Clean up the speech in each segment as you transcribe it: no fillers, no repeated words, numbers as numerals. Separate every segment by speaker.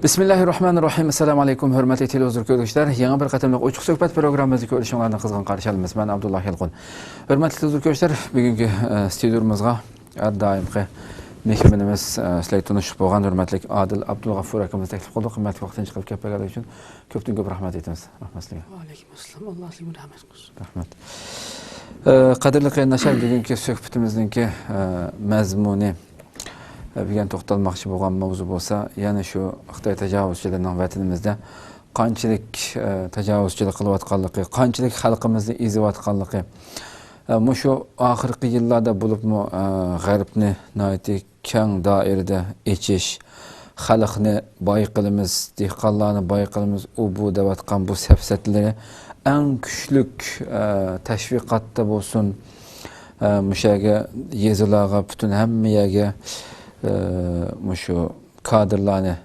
Speaker 1: Bismillahirrahmanirrahim. Assalamu alaykum hurmatli televizor ko'ruvchilar. Yangi bir qatimliq ochiq suhbat programmamizni ko'rishinglarni qizg'in qarshi olamiz. Men Abdulloh Yilqin. Hurmatli televizor ko'ruvchilar, bugungi studiyamizga doimgi mehmonimiz sizlar tanishib bo'lgan hurmatli Adil Abdulg'afur akamiz taklif qildi. Qimmatli vaqtingizni chiqarib kelganligi uchun ko'p rahmat aytamiz. Rahmat sizlarga.
Speaker 2: Va alaykum assalom. Alloh sizga rahmat qilsin.
Speaker 1: Rahmat. Qadrli qarindoshlar, bugungi suhbatimizning mazmuni bugun to'xtalmoqchi bo'lgan mavzu bo'lsa, yana shu Xitoy tajovuzchilarining vatanimizda qanchalik tajovuzchilik qilayotganligi, qanchalik xalqimizni ezayotganligi, shu oxirgi yillarda bo'libmi g'arbni keng doirada echish, xalqni boy qilamiz, dehqonlarni boy qilamiz, u bu deyotgan bu safsatlari eng kuchlik tashviqotda bo'lsin, mushaga yezilarga butun hammaga shu kadrlarni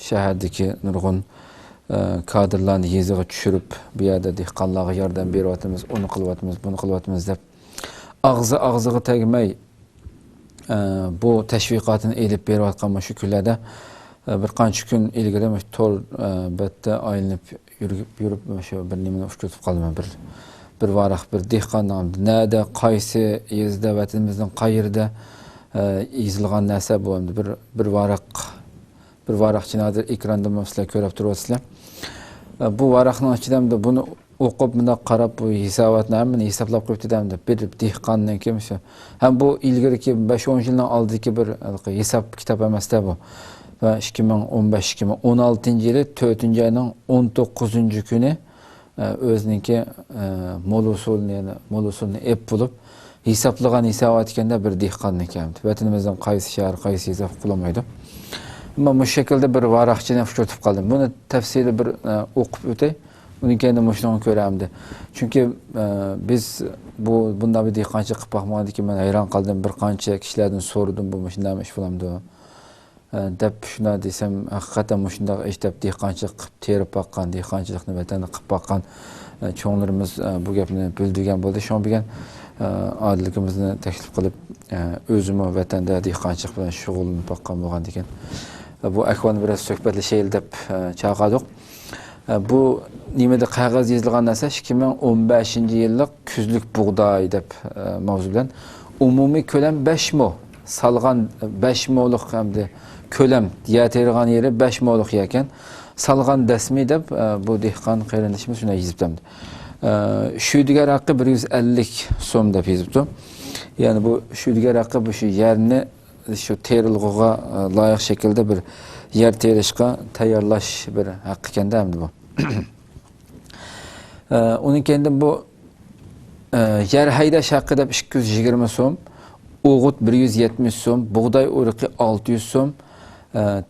Speaker 1: shahardagi nurg'un kadrlarni yeziga tushirib, bu yerda dehqonlarga yordam beryapmiz, uni qilyapmiz, buni qilyapmiz deb og'ziga tegmay bu tashviqotini elib berayotgan shu kunlarda bir qancha kun ilgari to'l bitta aylanib yurib shu bir nimani uchratib qoldim. Bir varaq bir dehqondan nada qaysi yezda vatanimizning qayerda yozilgan narsa bu endi bir varaqchinadir ekranda sizlar ko'rib turibsizlar. Bu varaqning ichida buni o'qib bunda qarab bu hisobotni hammani hisoblab qo'yib dedimda bir dehqondan kim shu. Ham bu ilgariki 5-10 yildan oldiki bir hisob kitob emasda bu. Va 2015-2016 yili 4-oyning 19-kuni o'ziniki mo'lusulni ep bo'lib hisoblagan hisobot ekanda bir dehqonni keldi. Vatanimizdan qaysi shahar, qaysi hisob qulamaydi. Ammo bu shaklda bir varaqchini uchratib qoldim. Buni tafsili bir o'qib o'tay. Uning keyin shuni ko'ramdi. Chunki biz bunda bir dehqonchilik qilib baxmadiki, men hayron qoldim. Bir qancha kishilardan so'radim, bu shunday ish bo'lamdi deb shuna desam, haqiqatan shunday ish deb dehqonchilik qilib terib baqqan, dehqonchilikni vatanda qilib baqqan cho'nglarimiz bu gapni bildirgan bo'ldi. Shu bilan adilligimizni taklif qilib o'zimni vatanda dehqonchilik bilan shug'ullanib baqqan bo'lgan ekan. Bu ahvolni biroz suhbatlashaylik deb chaqirdik. Bu nimada qog'oz yozilgan narsa 2015-yillik kuzlik bug'doy deb mavzu bilan umumiy ko'lam 5 mo salgan 5 mo'lik hamda ko'lam yatirgan yeri 5 mo'lik ekan. Salgan dasmi deb bu dehqon qarindoshimiz shunday yozibdi. Şu diğer hakkı 150 so'm deb yozibdi. Yani bu şu diğer hakkı bu şu yerini şu terilg'iga loyiq shaklda bir yer terishga tayyorlash bir haqqi ekanda hamda bu. Uning kendi bu yer haydash haqqi deb 220 so'm, o'g'it 170 so'm, bug'doy o'riqi 600 so'm,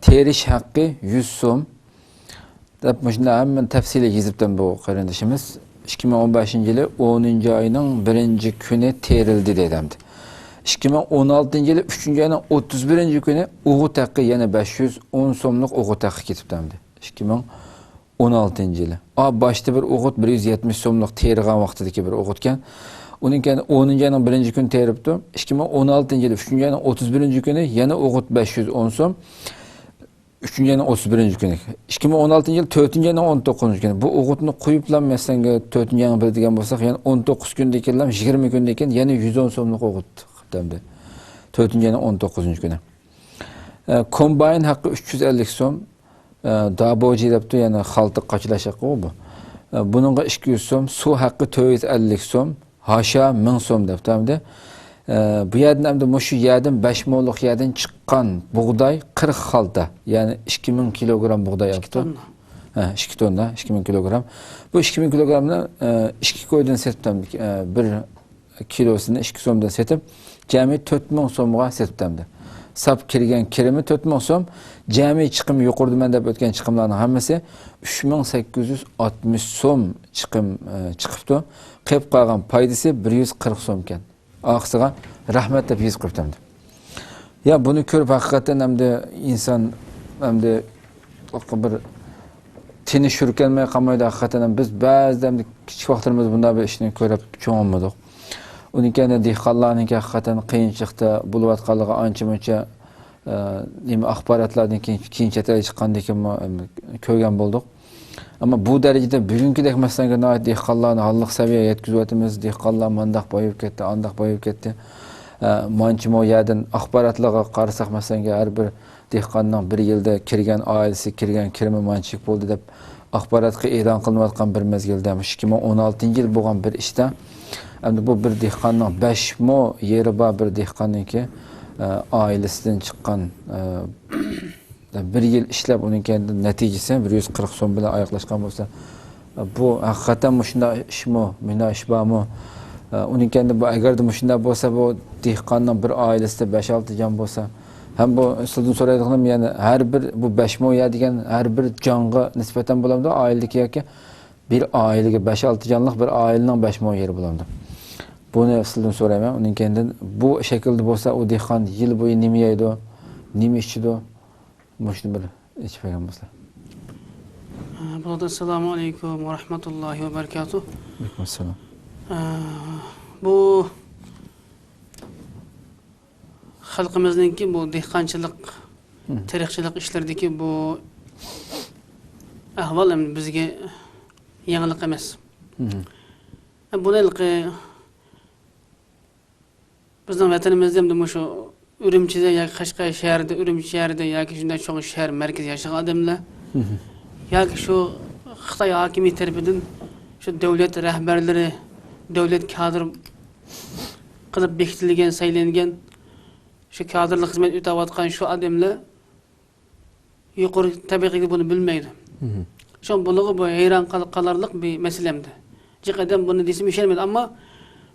Speaker 1: terish haqqi 100 so'm deb shunday hamma tafsili yozibdi bu qarindoshimiz. 2015-yili 10-oyning 1-kuni terildi dedimdi. 2016-yili 3-oyning 31-kuni o'g'it haqqi yana 510 so'mlik o'g'it haqqi ketibdi. 2016-yili. Boshda bir o'g'it 170 so'mlik terigan vaqtidagi bir o'g'itgan. Uning keyin 10-oyning 1-kuni teribdi. 2016-yili 3-oyning 31-kuni yana o'g'it 510 so'm. 3-oyning 31-kuni. 2016-yil 4-oyning 19-kuni. Bu o'g'itni qo'yiblanmasanga 4-oyning 1 degan bo'lsak, yana 19 kunda ekanlar, 20 kunda ekan, yana 110 so'mlik o'g'it qildi. 4-oyning 19-kuni. Kombayn haqqi 350 so'm. Daboji debdi, yana xalta qachalash haqqi bu. Buningga 200 so'm, suv haqqi 450 so'm, hasha 1000 so'm debdi. Bu yerdan hamda shu yerdan 5 mo'lik yerdan chiqqan bug'doy 40 xalta, ya'ni 2000 kilogram bug'doy yapti. 2 tonna, 2000 kilogram. Bu 2000 kilogramni 2 ko'ydan setdim. 1 kilosini 2 so'mdan setib, jami 4000 so'mga setdim. Sap kirgan kirimi 4000 so'm, jami chiqim yuqordiman deb o'tgan chiqimlarning hammasi 3860 so'm chiqim chiqibdi. Qilib qolgan foydasi 140 so'm ekan. Aqsiga rahmat deb yozib qo'yibdi. Ya buni ko'rib haqiqatan hamda inson hamda bir tinish yurganmay qolmaydi. Haqiqatan biz ba'zida kichik vaqtlarimizda bunday bir ishni ko'rib cho'nmadik. Uning keyin dehqonlarning haqiqatan qiyinchilikda bo'layotganligi ancha-muncha nima axborotlardan keyin chet elga chiqqandan keyin ko'rgan bo'ldik. Ammo bu darajada bugünkidek masalan dehqonlarni halliq saviyaga yetkazayotimiz, dehqonlar mandaq boyib ketdi, andaq boyib ketdi. Manchimo yerdan axborotlarga qarasak masalan har bir dehqonning bir yilda kirgan oilasi, kirgan kirimi manchik bo'ldi deb axborotga e'lon qilinayotgan bir mezgilda 2016-yil bo'lgan bir ishda endi bu bir dehqonning 5 mo yeri bor bir dehqonniki ailesidan chiqqan bir yil ishlab uning kendi natijasi 140 so'm bilan oyoqlashgan bo'lsa bu haqiqatan shunday ishmi, bunday ish bormi? Uning kendi bu agarda shunday bo'lsa bu dehqonning bir oilasida 5-6 jon bo'lsa ham bu sizdan so'raydiganim ya'ni har bir bu 5 mo ya degan har bir jonga nisbatan bo'lamdi oiladagi yoki bir oilaga 5-6 jonlik bir oilaning 5 mo yeri bo'lamdi. Buni sizdan so'rayman. Uning kendi bu shaklda bo'lsa u dehqon yil bo'yi nima yeydi, nima ichidi? Mushni bir ichib berganmizlar.
Speaker 2: Assalomu alaykum va rahmatullohi va barakatuh.
Speaker 1: Alaykum assalom.
Speaker 2: Bu xalqimizningki bu dehqonchilik, tirikchilik ishlaridagi bu ahvol ham bizga yangilik emas. Bunaqi bizning vatanimizda ham shu Ürümçide yoki Qashqar shahrida, Ürümçi shahrida yoki shunday cho'ng shahar markazi yashagan odamlar yoki shu Xitoy hokimiyati tarafidan shu davlat rahbarlari, davlat kadr qilib bekitilgan, saylangan shu kadrlik xizmat o'tayotgan shu odamlar yuqori tabiqiga buni bilmaydi. Shu bulug'i bu hayron qolarlik bir masalamdi. Jiqadan buni desam ishonmaydi, ammo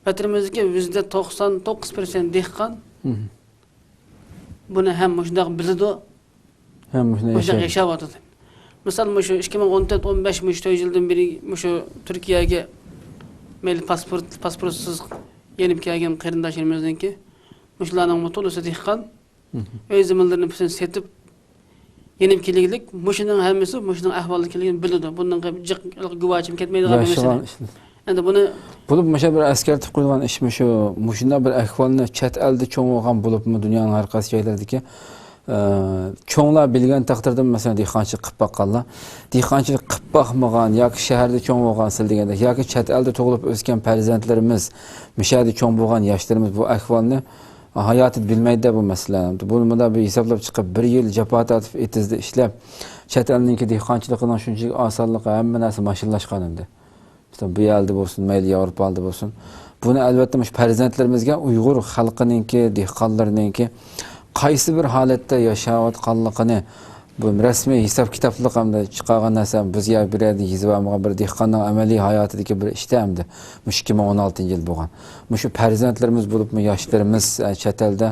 Speaker 2: vatanimizga %99% dehqon buni ham shunday biladi,
Speaker 1: ham shunday
Speaker 2: yashayapti. Misol shu 2014-15 yildan beri shu Turkiyaga mayli pasportsiz yenib kelgan qarindoshlarimizninki shularning to'lisi dehqon o'z zamonlarini bütün setib yenib kelganlik, shuning hammasi shuning ahvolliligini biladi. Bundan guvochim ketmaydigan masala. Endi buni
Speaker 1: bo'lib bir askartib qo'ygan ishmi shu shunday bir ahvolni chet elda cho'ng bo'lgan bo'libmi dunyoning har qaysi joylaridagi cho'nglar bilgan taqdirda masalan dehqonchilik qilib boqqanlar, dehqonchilik qilib boqmagan yoki shaharda cho'ng bo'lgan sil deganda yoki chet elda tug'ilib o'sgan farzandlarimiz, mishada cho'ng bo'lgan yoshlarimiz bu ahvolni hayotida bilmaydi bu masalani. Buni bir hisoblab chiqib 1 yil jafo tortib etizda ishlab chet elningki dehqonchiligining shunchalik osonligi hamma narsa mashinlashgan endi. Bu yerda bo'lsin, mayli Yevropada bo'lsin. Buni albatta farzandlarimizga Uyg'ur xalqininki, dehqonlarininki qaysi bir holatda yashayotganligini bu rasmiy hisob kitoblik hamda chiqargan narsa bizga beradi yozilgan bir dehqonning amaliy hayotidagi bir ishda hamda 2016-yil bo'lgan. Shu farzandlarimiz bo'libmi, yoshlarimiz chet elda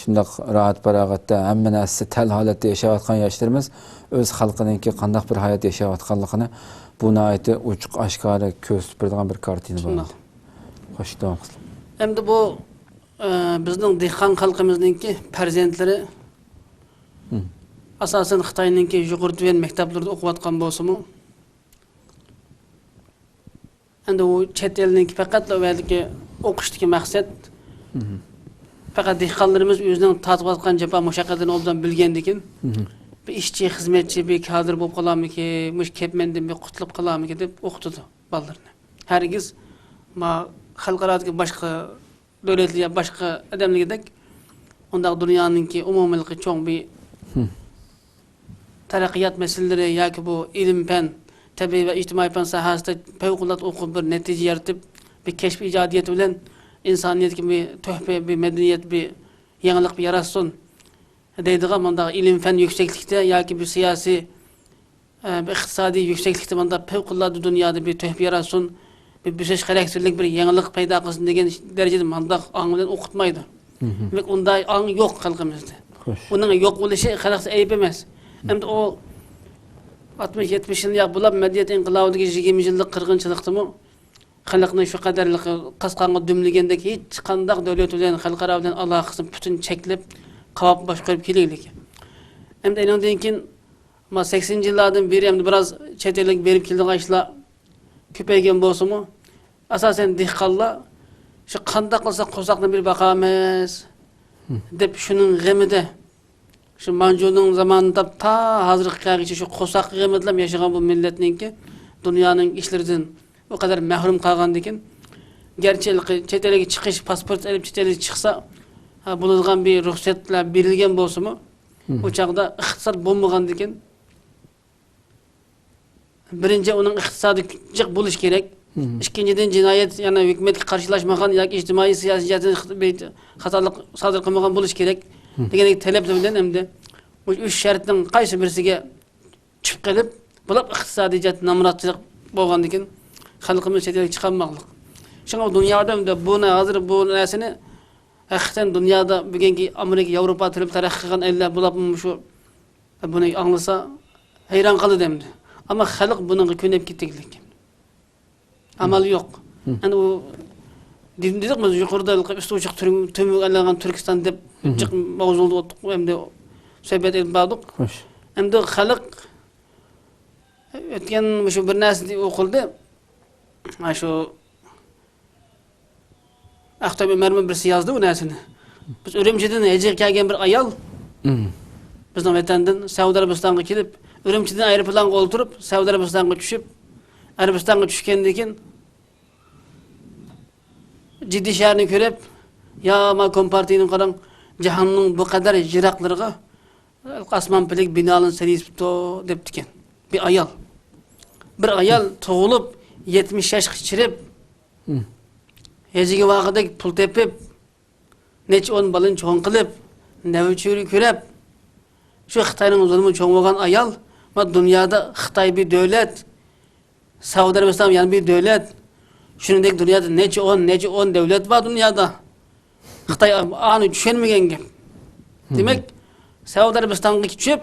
Speaker 1: shunday rahat farog'atda hamma narsa tal holatda yashayotgan yoshlarimiz o'z xalqininki qanday bir hayot yashayotganligini buni aytib ochiq oshkora ko'rsatadigan bir kartina bo'ldi. Xo'sh, davom qiling.
Speaker 2: Endi bu bizning dehqon xalqimizningki farzandlari asosan Xitoyningki yuqori tuvan maktablarda o'qiyotgan bo'lsa-mu, endi u chet elningki faqat o'yadiki o'qishdagi maqsad faqat dehqonlarimiz o'zining tatbiqotgan jafo mushaqqatini obdan bilgandikin bir ishchi, xizmatchi, bir kadr bo'lib qolamiki, mush ketmendan bir qutilib qolamiki deb o'qitdi bolalarni. Hargiz ma xalqarodagi boshqa davlatlar, boshqa odamlargidek undaq dunyoninki umumiylik cho'ng bir taraqqiyot masalalari yoki bu ilm fan, tabiiy va ijtimoiy fan sohasida favqulodda o'qib bir natija yaratib, bir kashf ijodiyat bilan insoniyatga bir tuhfa, bir madaniyat, bir yangilik yaratsin deydigan bunda ilm fan yükseklikte yoki bir siyosiy, bir iqtisodiy yükseklikte bunda favqulodda dunyoda bir tuhfa yaratsin, bir büsüş karakterlik bir yangilik paydo qilsin degan darajada bunda ong bilan o'qitmaydi. Demak, unday ong yo'q xalqimizda. Uning yo'q bo'lishi xalqda ayb emas. Endi o 60-70 yil bo'lib madaniyat inqilobidagi 20 yillik qirg'inchilikdimi xalqning shu qadarlik qasqonga dumligandek hech qanday davlat bilan xalqaro bilan aloqasini butun cheklab qavab boshqarib kelaylik. Endi undan keyin 80-yillardan beri ham biroz chet ellik berib kelgan ishlar ko'paygan bo'lsa-mu, asosan dehqonlar shu qanday qilsa qo'saqni bir boqamiz deb shuning g'amida Şu Manjunun zamanında ta hazırlık kağıcı şu kosak kıymetlam yaşayan bu milletninki dünyanın işlerden o kadar mahrum kalgan diken. Gerçi çetele çıkış pasport elip çetele çıksa bulungan bir ruhsatla berilgen bolsa mu uçakta iktisat bulmagan diken. Birinci onun iktisadi cık buluş gerek. İkinciden cinayet yani hükümet karşılaşmagan ya ictimai siyasiyetin hatalık sadır kılmagan buluş gerek. Degene talep bilen hem de bu üç şartın qaysı birisiga çıkıp gelip bulap iktisadi cihat namratçılık bolgan diken halkımız çetele çıkanmaklık. Şuna dünyada da buna hazır bu nesini hakikaten dünyada bugünkü Amerika, Avrupa tarafı tarafından eller bulapmış şu bunu anlasa hayran kalı demdi. Ama halk bunun könep gittiklik. Amal yok. Yani o dedik mi yukarıda üstü uçak tümü alagan Türkistan dep cık mavzuldu ottuk hem de söhbet edip bardık. Hem de halk ötken şu bir narsa okulda şu Aktabi mermi birisi yazdı bu narsani. Biz Ürümçiden ecek kelgen bir ayal bizden vatandın Saudi Arabistan'a kelip Ürümçiden aeroplanga olturup Saudi Arabistan'a düşüp Arabistan'a düşkenden keyin ciddi şehrini körep ya ma kompartinin qaran jahannın bu kadar jiraklarga asman pilek binalın serisi to deptiken bir ayal. Bir ayal toğulup 70 yaş geçirip Hecigi vaqıda pul tepip neçe 10 balın çoğun qılıp nevçürü körep şu Xitayning zulmü çoğun bolgan ayal ma dünyada Xitay bir devlet Saudi Arabistan yani bir devlet şuningdek dünyada neçe 10 devlet var dünyada Xitay anı düşünmegen gep. Demek Saudi Arabistan'a düşüp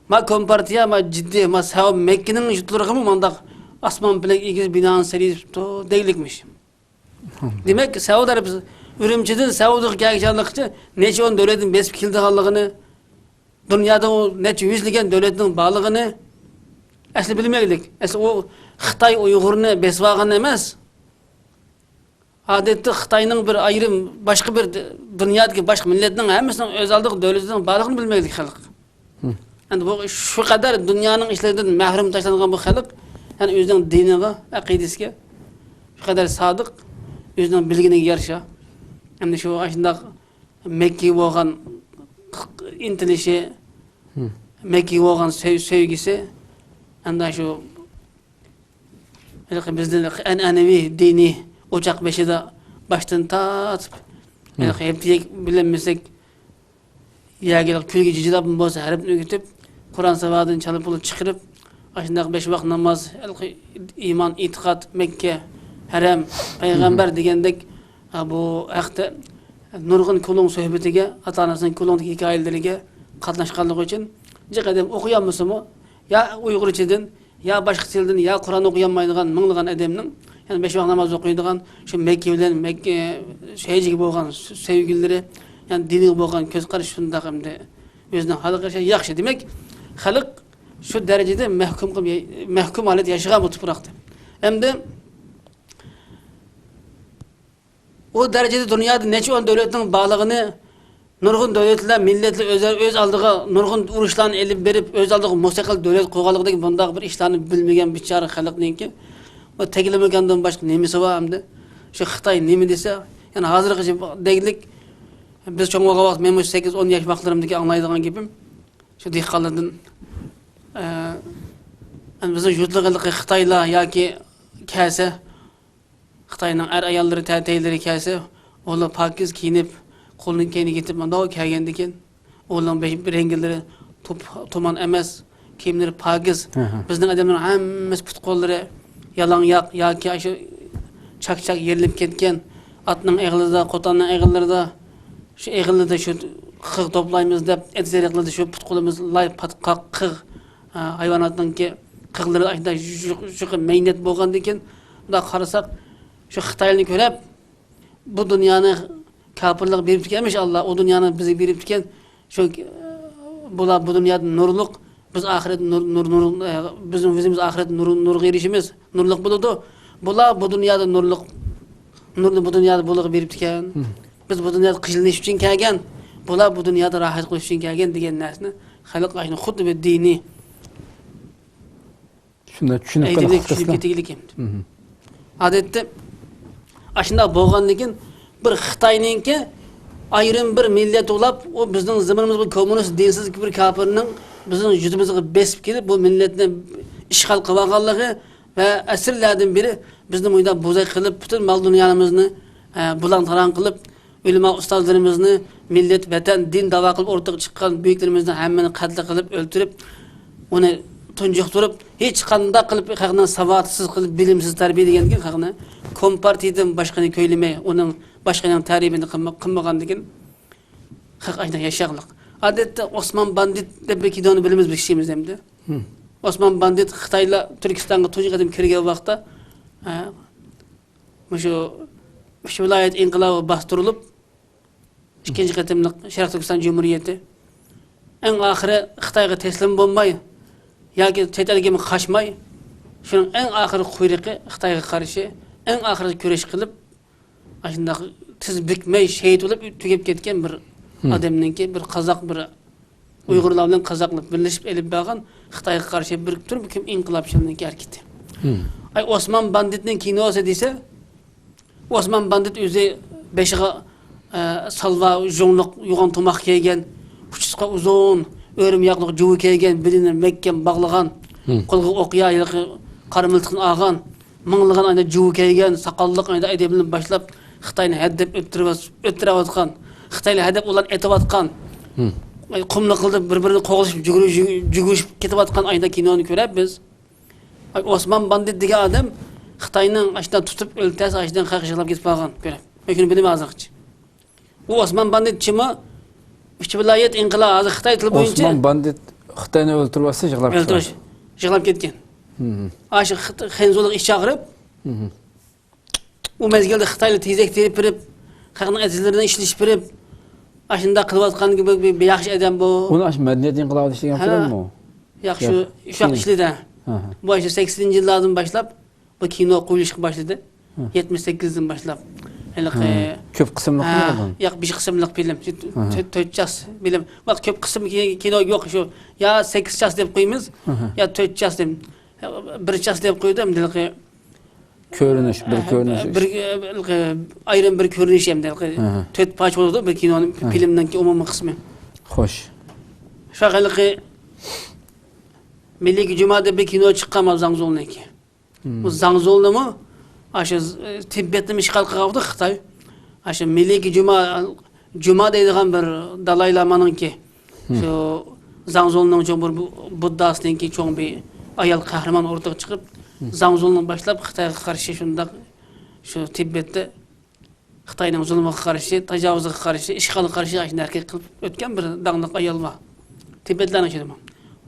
Speaker 2: ma kompartiya ma ciddi ma Saudi Mekke'nin jutulurğu mı mandak asman bilek ikiz binanın serisi to değilikmiş. Demek ki Saudi Arabistan Ürümçiden Saudi'ye gelişanlıkçı neçe 10 devletin besip kildi halığını dünyada o neçe yüzlügen devletin bağlığını asli bilmeylik. Asli o Xitay Uygur'unu besvağın emez. Adette Xitay'nın bir ayrım başka bir dünyadaki başka milletinin hemesinin özellik devletinin bağlığını bilmeylik halk. Yani bu şu kadar dünyanın işlerinden mahrum taşlanan bu halk yani özünün dinine, akidesine şu kadar sadık özünün bilgine yarışa. Hem de şu aşında Mekke'ye olan intilişi, Mekke'ye olan sevgisi, hem de şu bizden en önemli dini ocak beşi de baştan tatıp, hep bilemezsek yağıyla külge cicilabın bozu harip nüketip, Kur'an savadını çalıp bulup çıkırıp, aşında 5 vakit namaz, iman, itikat, Mekke, Harem, Peygamber degendek bu hakta nurgun kulun sohbetiga, ata-anasının kulundaki hikayelerine katlaşkanlık için jekadem okuyanmısı mı? Ya Uygurçadan, ya başka tilden, ya Kur'an okuyanmaydigan mınglıgan adamның, yani 5 vakit namaz okuydigan, şu Mekke bilen Mekke şeycigi bolgan sevgilileri, yani dini bolgan köz karışında hem de özünün halkı şey yaxşı demek. Halk şu derecede mahkum halet yaşagan bu toprakta. Hem de o derecede dünyada neçe 10 devletin bağlığını nurgun devletler, milletler öz aldığı nurgun uruşlarını elip verip öz aldığı musikal devlet koğalıqdaki bundaq bir işlerini bilmegen biçare halkninki o tegilemegenden başka nemesi var hem de şu Xitay nemi dese yani hazırkı deglik biz çoğun vaqt men 8-10 yaş vaqtlarımdaki anlaydigan gepim şu dehqonlardan bizning yurtlig'iligi Xitaylar yoki kelsa Xitayning er ayolları tayinlari kelsa ular pokiz kiyinib qo'lini keyni ketib bundoq kelgan ekan ularning bir rangilari tuman emas kiyimlari pokiz bizning odamlar hammasi put qo'llari yalangoq yoki shu chak yerilib ketgan atning eg'lida qo'tonning eg'illarida şu eg'ilida shu qig' to'playmiz deb etzeriqlarda shu put qo'limiz lay patqoq qig' hayvonotninki qig'lari ashunda shu maynet bo'lgan ekan bunda qarasak şu Xitayni körep bu dünyanı kapırlık berip gelmiş Allah o dünyanı bize berip diken şu bu dünyada nurluk biz ahiret nur bizim özümüz ahiret nur girişimiz nurluk buludu bu dünyada nurlu bu dünyada buluq berip diken biz bu dünyada qıjılış için kelgen bular bu dunyoda rohat qilish uchun kelgan degan narsani xalq ayni xuddi bir diniy
Speaker 1: shunda tushunib
Speaker 2: aytib ketaylik endi. Odatda ashunda bo'lgandan keyin bir Xitoyninki ayrim bir millat ulab, o bizning zamonimizda kommunist dinsiz bir kafirning bizning yuzimizga besib kelib, bu millatni ishg'ol qilganligi va asrlardan beri bizni mo'yda bo'zak qilib, butun mol dunyamizni bulang-tarang qilib, ulamo ustozlarimizni, millat, vatan, din da'vo qilib o'rtaga chiqqan buyuklarimizni hammani qatl qilib, o'ltirib, uni tunjuqtirib, hech qanday qilib xalqni savotsiz qilib, bilimsiz tarbiyalangan keyin xalqni kompartiyadan boshqani ko'ylamay, uning boshqaning tarbiyasini qilmagandan keyin haq aynan yashaqliq. Odatda Osman Bandit deb bir kidoni bilamiz bir kishimiz endi. Osman Bandit Xitoylar Turkistonga tunji qadim kirgan vaqtda shu viloyat inqilobi bostirilib, ikkinchi qatimliq Sharq Turkiston Jumhuriyati eng oxiri Xitoyga taslim bo'lmay yoki chet elga qochmay, shuning eng oxiri quyruqi Xitoyga qarshi eng oxiri kurash qilib, ashunda tiz bikmay shahid bo'lib tugab ketgan bir odamninki bir qozoq bir Uyg'urlar bilan qozoqlar birlashib elib bergan Xitoyga qarshi bir turib kim inqilobchilarning harakati. Ay Osman Banditning kinosi desa, Osman Bandit o'zi beshiga salva jonliq yo'g'on tomoq kiygan, uchiga uzun o'rimyoqliq juvi kiygan, belini mekkan bog'lagan, qo'lga o'qiya yilqi qaramiltiqni olgan, minglagan ayda juvi kiygan, saqalliq ayda bilan boshlab Xitoyni haddab o'ttirayotgan, Xitoylar haddab ular etayotgan, qumli qilib bir-birini qo'g'lashib, jugurishib ketayotgan ayda kinoni ko'rib biz. Osman Bandit degan odam Xitoyning ashdan tutib o'ltasi ashdan qaqishilab ketib qolgan ko'rib. Lekin bilmayman hozircha. U Osman Bandit chima uch viloyat inqilobi hozir Xitoy tili bo'yicha
Speaker 1: Osman Bandit Xitoyni o'ltiribsa
Speaker 2: yig'lab ketgan. Aşı xenzolik iş çağırıp, o mezgilde Xitaylı tezek terip birip, xalqning azizlaridan ishlashib birip, aşında qilib gibi bir yaxshi adam bu.
Speaker 1: Uni aş medeniyet inqilobi ishlagan filmmi?
Speaker 2: Yaxshi ushaq ishladi. Bu 80-yillardan boshlab bu kino qo'yilishga boshladi. 78dan boshlab.
Speaker 1: Ko'p qismli film.
Speaker 2: Yo'q, bir qismli film. 4 час film. Bak ko'p qism kino yo'q shu. Ya 8 час deb qo'yamiz, ya 4 час deb. 1 час deb qo'ydim.
Speaker 1: Ko'rinish, bir ko'rinish.
Speaker 2: Bir ayrim bir ko'rinish ham deb. 4 parcha bo'ladi bir kinoning filmdan ki umumiy qismi.
Speaker 1: Xo'sh.
Speaker 2: Shaqaliqi Milliy Juma deb bir kino chiqqan Zangzolniki. Bu Zangzolnimi aşı Tibetni işgal qilganda Xitoy aşı Milliy Juma deydigan bir Dalay Lamaningki shu Zangzolning cho'ng bir Buddhasninki cho'ng bir ayol qahramon o'rtaga chiqib Zangzolning boshlab Xitoyga qarshi shundaq shu Tibetda Xitoyning zulmiga qarshi, tajovuzga qarshi, ishg'olga qarshi ashuna harakat qilib o'tgan bir danglik ayol bor. Tibetlarning shunday.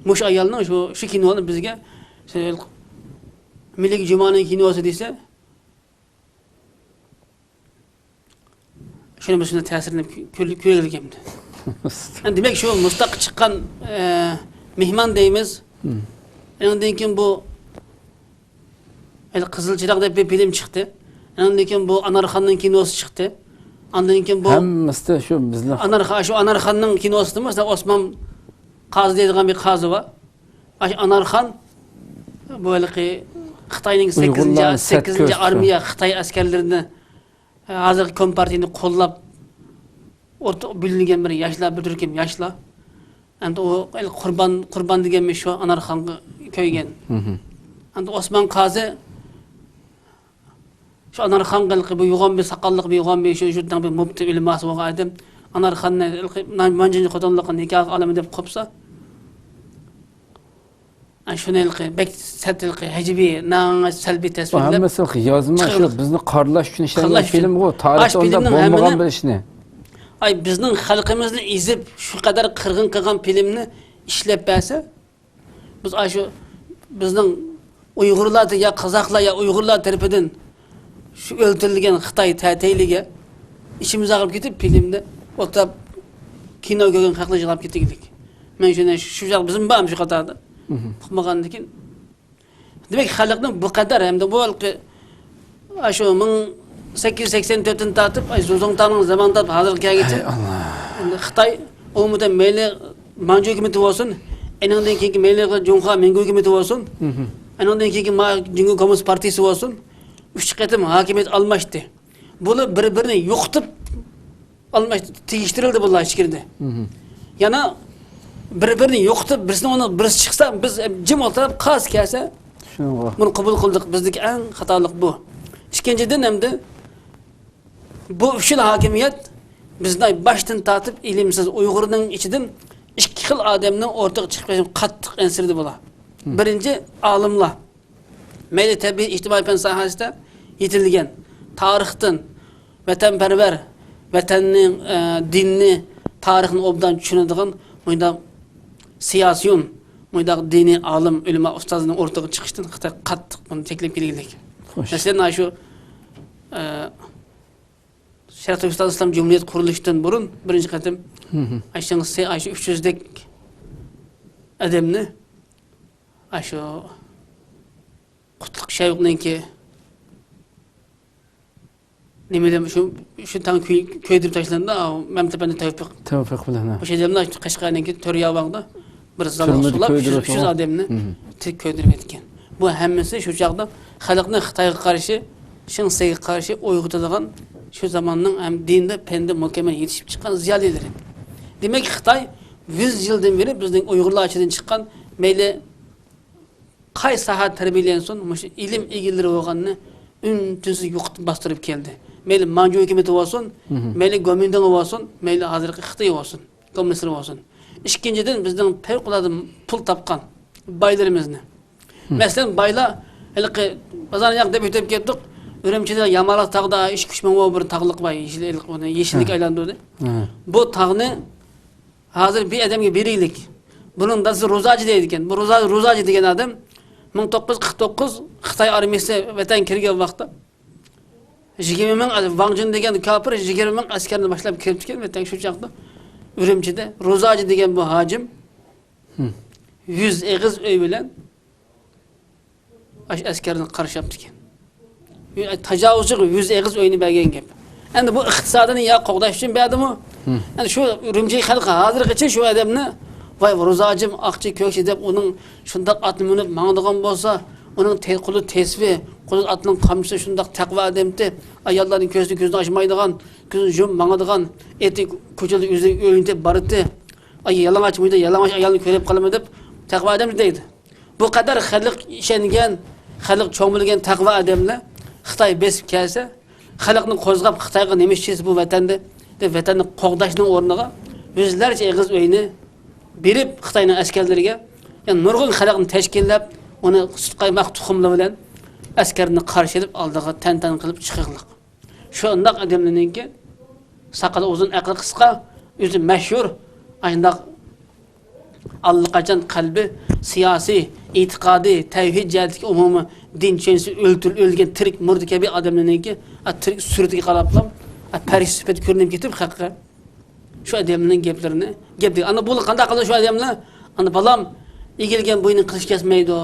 Speaker 2: Mush ayolning shu kinoni bizga Milliy Jumaning kinosi desa şunu başına təsirini görürüm. Demek şu mustaq çıkan mihman deyimiz. Ondan keyin bu Qızılçıraq deb bir film çıktı. Ondan keyin bu Anarxanның kinosu çıktı. Ondan keyin bu
Speaker 1: hammasi shu bizning
Speaker 2: Anarxanның kinosu da Osman Qazi deydigan bir qazi var. Anarxan bu Xitoyning 8-chi armiya Xitoy askarlarini hozir kompartiyani qo'llab o'rta bilingan bir yoshlar bir turkum yoshlar. Endi o qurban degan shu Anarxonga ko'ygan. Endi Osman Qozi shu Anarxonga bu yo'g'on bir saqalliq bir yo'g'on bir shundan bir mubti ilmasi bo'lgan odam Anarxonni manjini xotinliqni nikoh olami deb qo'psa shunelqi bek satilqi hajbi nang salbiy tasvirlab
Speaker 1: hammasi yozma shu bizni qarlash uchun ishlangan film bu tarixda unda bo'lmagan bir ishni
Speaker 2: ay bizning xalqimizni izib shu qadar qirg'in qilgan filmni ishlab bersa biz shu bizning Uyg'urlar ya qozoqlar ya Uyg'urlar tarafidan shu o'ltirilgan Xitoy ta'tiliga ishimiz og'ib ketib filmda o'tab kino ko'rgan xalqlar yig'lab ketdik. Men shu bizim ham shu qatorda qilmagandan keyin demak xalqning bu qadar hamda bu shu 1884dan tortib Zozongtaning zamonida hozirgacha Xitay umumiy meyli Manju hükümeti olsun, enandan keyingi meyli Cumhuriyet Mengü hükümeti olsun, enandan keyingi Cumhuriyet Komünist Partisi olsun, 3 qatim hakimiyet almıştı. Bunu birbirini yoqtib almıştı, tegiştirildi bunlar içkirdi. Yana birbirini yoqtib, birisini onu birisi çıksa, biz jim o'tirib qaz kelsa, bunu qabul qildik. Bizdeki en hatalık bu. İkinciden hem de bu üçül hakimiyet bizden baştan tatip ilimsiz Uygur'un içinden iki xil adamның ortaya çıkıp qattiq ensirdi bular. Birinci alimlar. Meyli tabi ictimai fen sahasida yetilgan tarixdan vatanparvar, vatanning dinni, tarixini obdan tushunadigan bunda siyasiyon, bunda dini alim, ulama ustozning ortaya chiqishdan Xitoy qattiq buni teklif qilganlik. Mesela şu Şeriat Türkistan İslam Cumhuriyet kuruluşundan burun birinci qatim aşağısı 300'dek adamni aşu Qutluk Şevq'ninki nimelem şu tan köydürüp taşlandı Memtepe'nin Tevfik
Speaker 1: bilen.
Speaker 2: O şeylemde Qashqar'ninki Töryavağ'da bir zaman sulab 300 adamni tek köydürüp etken. Bu hemmesi şu çağda halkning Xitoyga qarshi, Şinsiga qarshi o'yg'itadigan şu zamanның hem dinde pende mükemmel yetişip çıkan ziyalileri. Demek ki Xitoy 100 yıldan beri bizning Uyg'urlar ichidan chiqqan meyli qay saha tarbiyalansin, ilim egilleri bo'lganni ün-tinsiz yo'qitib bastırıp keldi. Meyli Manju hükümeti olsun, meyli Gomindan olsun, meyli hozirgi Xitoy olsun, kommunistlar olsun. İkinciden bizning fevqulade pul tapkan baylarimizni. Mesela baylar ilki bazarın yak deb ötüp ketdik. Ürümçide Yamalak tağda 2-3 ming bir tağlık var, yeşillik aylandırdı. Bu tağını hazır bir adamga beriylik. Bunun dası Rozaji deydiken. Bu Rozaji degan adam 1949 Xitoy armiyasi vatan kirgan vaqtda 20 ming Wang Jun degan kafir 20 ming askarni boshlab kelib chiqqan vatan shu chaqda Ürümçide Rozaji degan bu hacim 100 eg'iz öy bilan askarni qarshi yaptı ekan. Tacavuzcu 100 eg'iz o'yini bergan gap. Endi bu iqtisodini ya qo'g'dash uchun berdimi? Endi shu Urumchi xalqi hozirgacha shu odamni voy Ro'zajim aqchi ko'kchi deb uning shundoq atni minib mangdigan bo'lsa, uning quli tesvi, quli atning qamchisi shundoq taqvo odamdi, ayollarning ko'zini ochmaydigan, ko'zini yum mangadigan, eti ko'chada o'yinda bordi. Ay yalang'och muyda yalang'och ayolni ko'rib qolaman deb taqvo odam deydi. Bu qadar xalq ishongan, xalq cho'milgan taqvo odamlar Xitoy besib kelsa, xalqni qo'zg'ab Xitoyga nima ishsiz bu vatanda deb vatanni qo'g'dashning o'rniga yuzlarcha eg'iz o'yini berib Xitoyning askarlariga, ya'ni nurg'un xalqni tashkillab, uni sut qaymoq tuxumli bilan askarni qarshi olib oldiga tantana qilib chiqirliq. Shundoq odamlarningki saqali uzun, aqli qisqa, o'zi mashhur, ayndaq allaqachon qalbi siyosiy, e'tiqodiy, tavhid jihatdagi umumiy din tushunchasi o'lgan tirik murdi kabi odamlarningki tirik suratiga qarablam parish sifat ko'rinib ketib haqiqa shu odamning gaplarini ana bu qanday qildi shu odamlar ana balam egilgan bo'yni qilich kesmaydi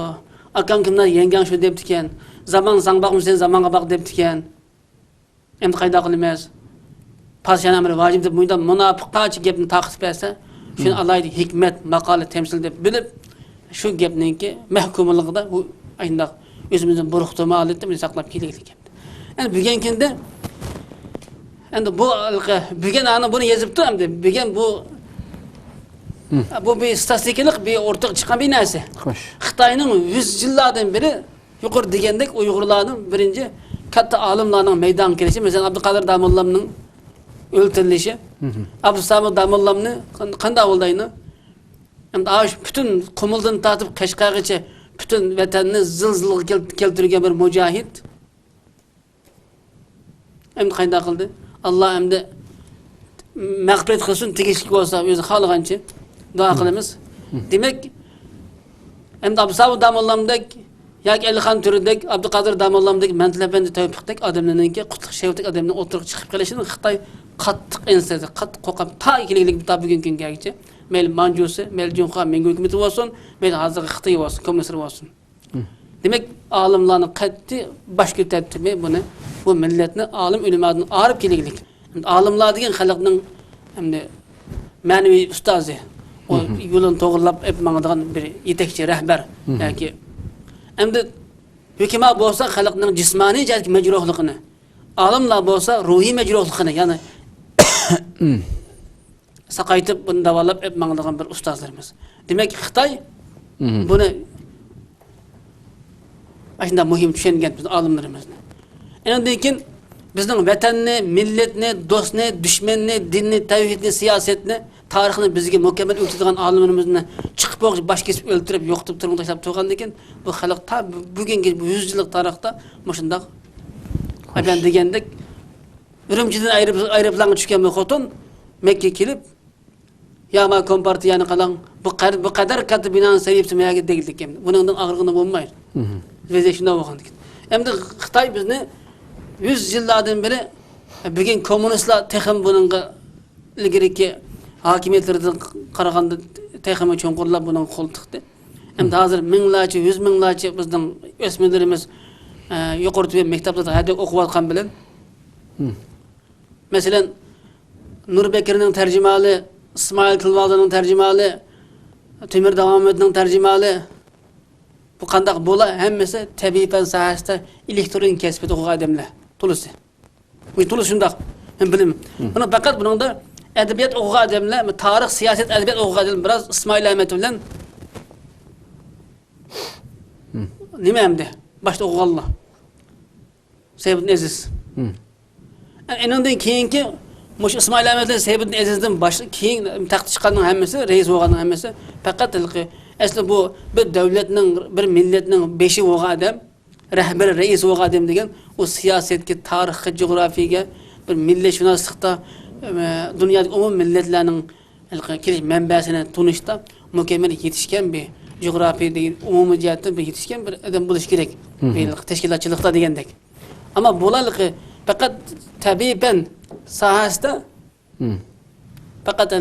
Speaker 2: akam kimlar yengang shu debdi ekan zamon sangbaqmi sen zamonga baq debdi ekan endi qayda qilamiz podshohning amri vojib deb bundan munofiq qancha gapni taqib bersa shuni alaydi hikmat maqoli temsil deb bilib shu gapninki mahkumligida bu ayndaq özümüzün buruqtuma alıttı bunu saqlab kelaylik. Yani bugün kende endi bu bugün ana bunu yazıptı hamda bugün bu bir statistikalik bir ortaya chiqqan bir narsa.
Speaker 1: Xo'sh.
Speaker 2: Xitoyning 100 yillardan beri yuqori degandek Uyg'urlarning birinchi katta olimlarning maydon kelishi, mesela Abduqodir Damollamning o'ltirilishi, Abdusamid Damollamni qanday o'ldayni? Endi bütün Qumuldan tatib Qashqargacha bütün vatanni zilzilaga keltirgan bir mujahid endi qanday qildi? Alloh endi mag'firat qilsin, tegishli bo'lsa o'zi xohlagancha duo qilamiz. Demak, endi Abdusamid Damollamdek yoki Alixon Turidek, Abduqodir Damollamdek, Mantlapandi Tavfiqdek odamlarningki Qutlug' Shevdek odamning o'tirib chiqib kelishini Xitoy qattiq ensirdi, qattiq qo'rqib ta kelaylik bugungi kungacha mel Manjusi, mel Cumhuriyet Mengü hükümeti olsun, mel hazır Xitoy olsun, komünistler olsun. Demek alimlarning qattiq baş ko'tartimi buni bu millatni alim ulamadan arib kelaylik. Alimlar degan xalqning hamda manevi ustazi, o yolun toğırlap hep mağdağın bir yetekçi, rehber. Yani endi hükümet bolsa halkının cismani cihet mecruhluğunu, alimler bolsa ruhi mecruhluğunu, yani sakaytıp bunu davalap hep mağdağın bir ustazlarımız. Demek Xitay bunu aslında mühim düşüngen biz alimlerimiz. Ondan keyin bizning vatanni, millatni, do'stni, dushmanni, dinni, tavhidni, siyosetni, tarixni bizga mukammal o'rgatadigan olimlarimizni chiqib bosh kesib o'ltirib, yo'qitib turib tashlab qo'ygandan keyin bu xalq ta bugungi 100 yillik tarixda mushundaq aynan degandek Ürümchidan aeroplanga tushgan bu xotin Makka kelib ya ma kompartiyani qalang bu qadar katta binoni sayibsi maga degildik endi. Buningdan og'irg'ini bo'lmaydi. Bizda shunday bo'lgandik. Endi Xitoy bizni 100 yillardan beri bugün komünistlar texim bununla ilgiriki hakimiyetlerden qaraganda teximi çoğunqurlar bunun qo'l tiqdi. Endi hozir minglarcha, 100 minglarcha bizning o'smirlarimiz yuqori maktablarda hadeb o'qiyotgan bilan Mesela Nurbekir'nin tercümali, İsmail Kılvaldı'nın tercümali, Tümür Devamet'nin tercümali, bu kandak bola hemmesi tabii fen sahasında elektron kesbet okuğu adamlar. Tulusu. Bu tulus şundak. Hem bilim. Bunu fakat bunun da edebiyat okuğu adamlar, tarih, siyaset, edebiyat okuğu adamlar biraz İsmail Ahmet bilen nime hem de? Başta okuğu Allah. Seyyidin Aziz. Enondan keyinki mush İsmail Ahmet'le Seyyidin Aziz'den başlı keyin taxtga chiqqanning hammasi, reis bo'lganning hammasi faqat asli bu bir davlatning, bir millatning beshi bo'lgan odam, rahbar, reis bo'lgan odam degan o siyosetga, tarixga, jo'grafiyaga, bir millatshunaslikda dunyodagi umum millatlarning kelish manbasini tunishda mukammal yetishgan bir jo'grafiya degan umumiy jihatdan bir yetishgan bir odam bo'lish kerak. Tashkilotchilikda degandek. Ama bo'laligi fakat tabii ben sahasida fakat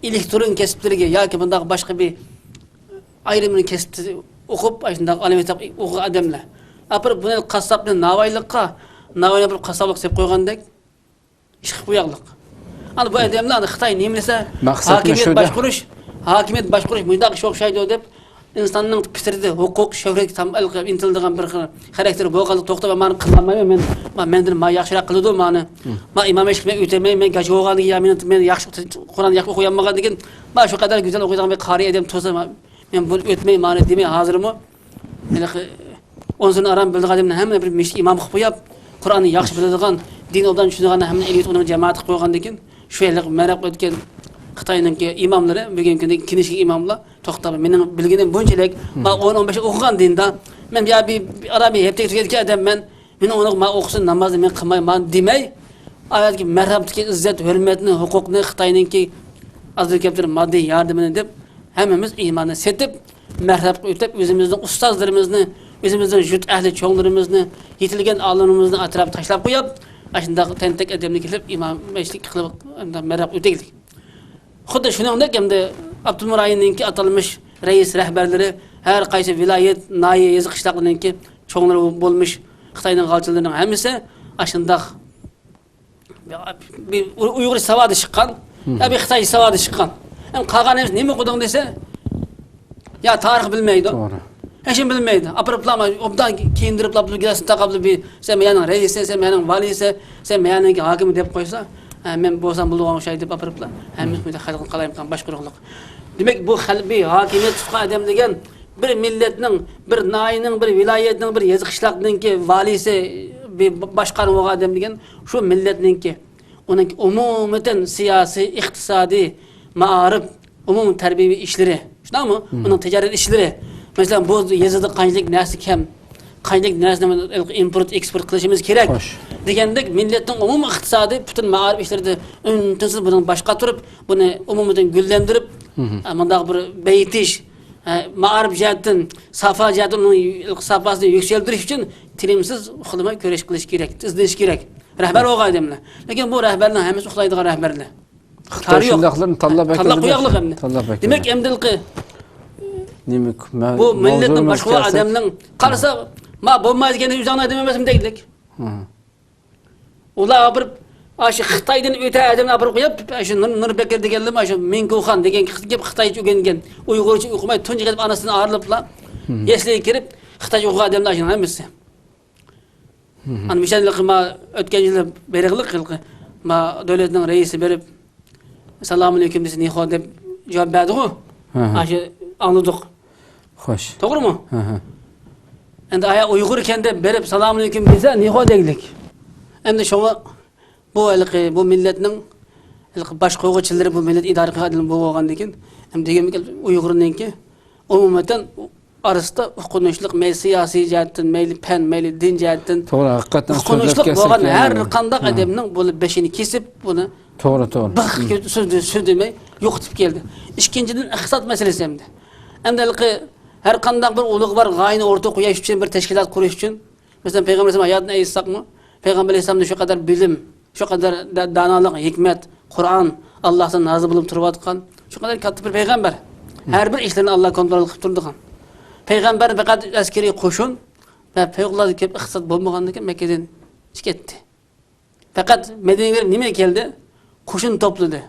Speaker 2: elektron kesiplerge yoki bunday boshqa bir ayrımını kesip o'qib, shunday alimetap o'qi adamlar. Apir buni qassobni navoiylikqa, navoiyni bir qassoblik deb qo'ygandek ish qilib qo'yaqliq. Ana bu adamlar Xitoy nima desa, hakimiyet boshqarish bunday ish o'xshaydi deb insanın fitrida huquq, shuhrat tam intildigan bir xarakter bo'lganlik to'xtab meni qilmayman mendan ma yaxshiroq qiladi meni ma imom eshikni o'tamayman men gachi bo'lganiga men yaxshi Qur'on yaxshi o'qiganmagan degan ma shu qadar go'zal o'qiydigan bir qari odam to'sa men bunu o'tmay meni demay hozirmi men 10 yil aram bildigan odamni hamma bir meshit imom qilib qo'yib Qur'onni yaxshi biladigan din yo'ldan tushunadigan hamma elit uni jamoat qilib qo'ygandan keyin shu yerlik maraq o'tgan Xitoyninki imamları bugün gündeki kinişik imamlar to'xtab mening bilganim bunchalik ma 10-15 o'qigan dinda men ya bir arabiy hep teknik adam men onu ma o'qisin namozni men qilmayman demay ayolga marhamatga izzat hurmatni huquqni Xitoyninki azil kaptir moddiy yordamini deb hammamiz iymonni setib marhamat o'tib o'zimizning ustozlarimizni o'zimizning jut ahli cho'nglarimizni yetilgan olimlarimizni atrofga tashlab qo'yib shunday tentak adamni kelib imom meshlik qilib marhamat o'taylik. Xuddi shuningdek hamda Abdulmurayinninki atalmış reis rehberleri her qaysi vilayet, nahiye, yazı qishloqlarninki cho'nglar bo'lmuş Xitoyning g'alchilarining hammasi ashundaq bir Uyg'ur savodi chiqqan, ya bir Xitoy savodi chiqqan. Ham qolganimiz nima o'qiding desa, ya tarix bilmaydi. To'g'ri. Hech kim bilmaydi. Apirplama obdan kiyindirib labli gilasin taqabli bir sen mening reisi, sen mening valisi, sen mening hokimi deb qo'ysa men bo'lsam bo'lgan o'shay deb apiriblar. Hammamiz bu xalqni qalaymikan boshqaruqliq. Demak bu qalbiy hokimiyat tutgan odam degan bir millatning, bir nahiyaning, bir viloyatning, bir yazı qishloqninki valisi, bir boshqaruv bo'lgan odam degan shu millatninki uning umumiy siyosiy, iqtisodiy, ma'arif, umumiy tarbiyaviy ishlari, shundaymi? Uning tijorat ishlari. Mesela bu yazıda qanchalik narsa kam, qanchalik narsani import eksport qilishimiz kerak degandek millatning umumiy iqtisodiy butun ma'arif ishlarida untinsiz buni boshqa turib buni umumiy gullantirib bunday bir beytish ma'arif jihatdan safa jihatdan safasini yuksaltirish uchun tinimsiz xizmat ko'rish qilish kerak, izlash kerak. Rahbar bo'lgan odamlar. Lekin bu rahbarlar hammasi uxlaydigan rahbarlar.
Speaker 1: Xitoy shundaqlarni tanlab
Speaker 2: qo'yaqliq. Demak emdilqi
Speaker 1: demek
Speaker 2: bu milletning boshqa odamning qarasa ma bo'lmaydigani o'zini odam emasmi deylik. Ular bir Aşı Xitaydan öte adamni apırıp qo'yib, aşı Nurbekir deganlar, aşı Minkuxan degan gap Xitoycha o'rgangan, Uyg'urcha o'qimay, tunji qilib anasidan ayrilibla, esliga kirib, Xitoycha o'qigan odamlar aşı hammasi. Ana mishallar ma o'tgan yili berig'lik qilqi, ma davlatning raisi berib, "Assalomu alaykum" desa, "Niho" deb javob berdi-ku. Aşı anladık.
Speaker 1: Xo'sh.
Speaker 2: To'g'rimi? Endi aya Uyg'ur ekan deb berib, "Assalomu alaykum" desa, "Niho" deylik. Endi şoňa bu milletning baş qo'g'uchilari bu millet idora qiladigan bo'lgandan keyin ham deganmi Uyg'urningki umumatan arasida huquqnishlik, mayli siyosiy jihatdan, mayli fan, mayli din jihatdan
Speaker 1: To'g'ri, haqiqatan
Speaker 2: huquqnishlik bo'lgan har qanday odamning bo'lib beshini kesib buni
Speaker 1: to'g'ri.
Speaker 2: Söz demay yo'qitib keldi. Ikkinchidan iqtisod masalasi hamda. Endi har qanday bir ulug' var g'oyani o'rta qo'yish uchun bir tashkilot qurish uchun, masalan Payg'ambar alayhisolam hayotini aytsaqmi, Payg'ambar alayhisolamda shu qadar bilim, şu kadar danalık, hikmet, Kur'an, Allah'tan nazı bulup turvatkan, şu kadar kattı bir peygamber. Her bir işlerini Allah kontrol edip durdukan. Peygamber fakat askeri koşun ve peygamberler ki iqtisat bulmaganlık Mekke'den çıketti. Fakat Medine'ye nime geldi? Koşun topladı.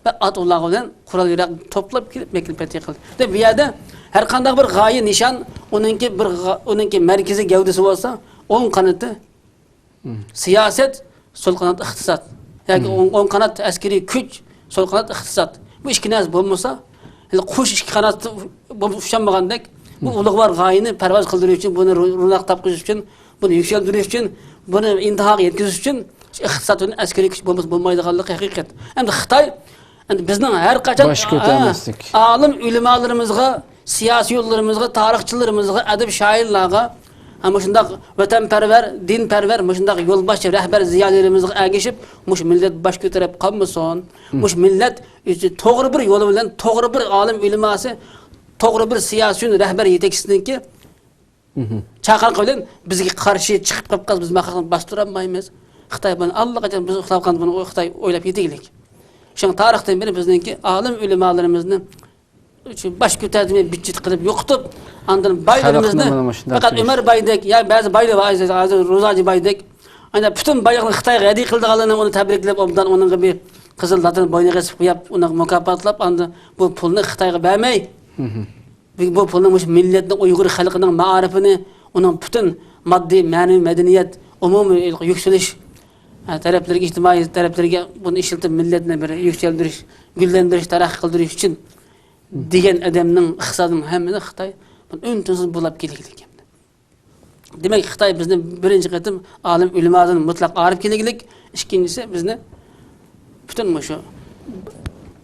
Speaker 2: Ve at Allah'ı bilen kural yarak toplayıp gelip Mekke'yi fetih kıldı. De bir yerde her kandak bir gaye nişan, onunki merkezi gövdesi olsa, onun kanıtı siyaset, sol kanat iqtisat. Yani on kanat askeri güç, sol kanat iqtisat. Bu iki naz bulmasa, kuş iki kanat buluşamagandak, bu ulug' var g'oyani parvoz qildirish uchun, buni runaq topqish uchun, buni yuksaltirish uchun, buni intihoga yetkazish uchun iqtisod bilan askeri kuch bo'lmaydiganligi haqiqat. Endi Xitoy, endi bizning har qachon olim ulamolarimizga, siyosiy yo'llarimizga, tarixchilarimizga, adab shoirlarga ama şundak vatanperver, dinperver, şundak yolbaşı, rehber ziyalerimizle ergeşip, millet baş götürüp kalmasın, millet doğru bir yolu bilen, doğru bir alim ilması, doğru bir siyasi rehber yetekçisinin ki, çakar bilen bizge karşı çıkıp kapkaz, biz makasını bastıramayız. Xitay bana Allah kaçan biz Xitay bunu Xitay oylap yeteklik. Şimdi tarihten beri bizdenki alim ilmalarımızın baş götürdüğümü bütçet kılıp yoktup, andan baylarımızda fakat Ömer Baydek ya bazı baylar var azı Rozacı Baydek ana bütün baylarını Xitayga hediye kıldıqlarını onu tebriklep ondan onun gibi kızıl latın boyuna kesip yap onu mükafatlap anda bu pulunu Xitayga vermey. Bu pulunu milletin Uygur halkının maarifini onun bütün maddi manevi medeniyet umumi yükseliş taraflarga ijtimoiy taraflarga bunu işiltip milletine bir yükseldiriş, güllendiriş, taraqqiy qildirish için degan adamning iqtisodini hammani Xitoy ön-tinsiz bulab keliglik. Demak, Xitoy bizni birinchi qatim olim ulamadan mutlaq arif keliglik, ikkinchisi bizni butun shu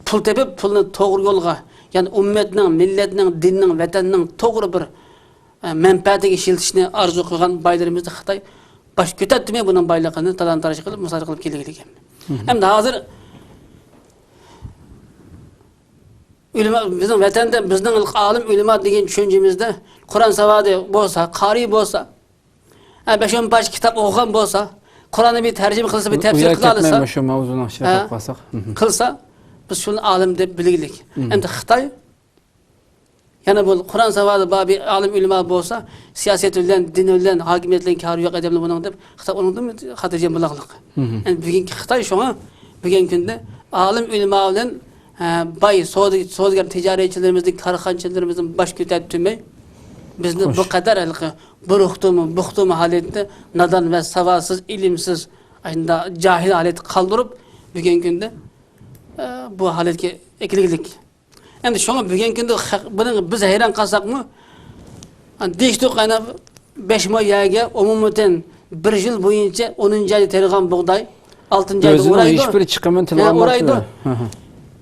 Speaker 2: pul tepib, pulni to'g'ri yo'lga, ya'ni ummatning, millatning, dinning, vatanning to'g'ri bir manfaatiga ishiltishni orzu qilgan baylarimizni Xitoy baş ko'tartmay buning bayligini talon-taroj qilib, musodara qilib keliglik. Endi hozir bizim vatanda bizning alim ulamo degan tushunchimizda Qur'on savodi bo'lsa, qori bo'lsa, 5-10 baş kitap o'qigan bo'lsa, Qur'onni bir tarjima qilsa, bir tafsir qila olsa,
Speaker 1: shu mavzuni oshirib qolsak,
Speaker 2: qilsa, biz shuni alim deb bilaylik. Endi Xitoy yana bu Qur'on savodi babi alim ulamo bo'lsa, siyosat bilan, din bilan, hokimiyat bilan kari yo'q adamlar buning deb Xitoy undan xotirjam bo'laqliq. Endi bugungi Xitoy shunga bugungi kunda alim ulamo bilan bay so'zgar tijoratchilarimizning, karxonchilarimizning baş ko'tartmay bizni bu qadar buxtumi holatda nadan va savodsiz, ilimsiz, ayda jahil holat qoldirib bugungi kunda bu holatga ekliglik. Endi shunga bugungi kunda buni biz hayron qolsakmi, deyishdik ana 5 moyaga umumatan 1 yil bo'yicha 10-oyda tergan bug'doy, 6-oyda o'raydi.
Speaker 1: Hech bir chiqaman tilolmaydi.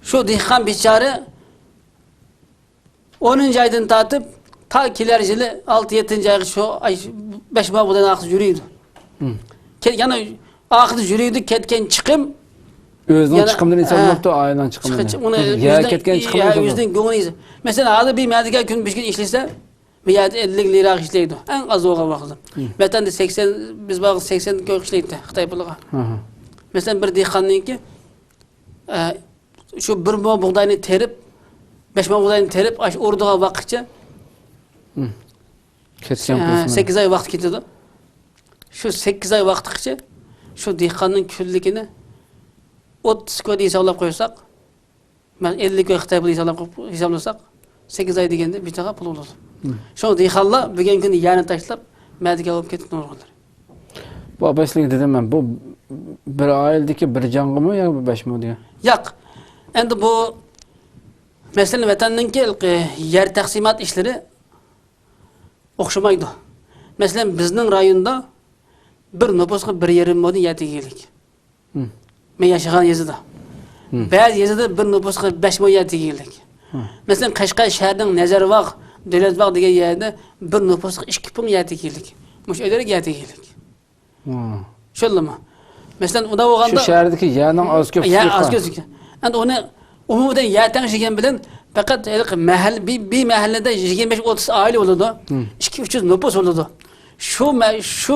Speaker 2: Şu dehqon bechora 10-oydan tatib ta kelar yili 6-7-oyga shu 5 moydan aqsiz yuriydi. Yana aqsiz yuriydi, ketgan chiqim
Speaker 1: o'zining chiqimidan hisoblabdi, oilaning chiqimidan. Ya ketgan chiqimidan.
Speaker 2: O'zining go'ngini. Masalan, hozir bir madiga kun 5 kun ishlasa, miyat 50 lira ishlaydi. Eng az o'g'il vaqtda. Vatanda 80 biz bog'i 80 ko'p ishlaydi Xitoy puliga. Masalan, bir dehqonniki şu 1 mo buğdayını terip, 5 mo buğdayını terip, orduğa vaqtça 8 ay vaqt ketadi. Şu 8 ay vaqtgacha şu dehqonning kunligini 30 kun hesaplap koysak, 50 kun Xitoy puli hesaplasak, 8 ay degende bir taqa pul bo'ladi. Şoň diýhanlar bugün güni ýany taşlap, mädike alıp ketip nurgunlar.
Speaker 3: Bu abeslik dedim ben. Bu bir aildeki bir canğı mı ya bu 5 mi diye?
Speaker 2: Yak. Endi bu mesela vatanninki yer taksimat işleri okşamaydı. Mesela bizning rayonda bir nüfusga bir yerim modun yetigilik. Men yaşagan yezida. Bazı yezida bir nüfusga 5 mod yetigilik. Mesela Qashqar şäheriniň Nazarbag, Döwletbag degan ýerde bir nüfusga 2 pun yetigilik. Muş öderek yetigilik. Şollama. Mesela o da bolganda
Speaker 3: Şu şäherdeki ýanyň az köp.
Speaker 2: ya az köp. Endi onu umumidan ýatan şegen bilen fakat bir mahallede 25-30 aile olurdu. 200-300 nüfus olurdu. Şu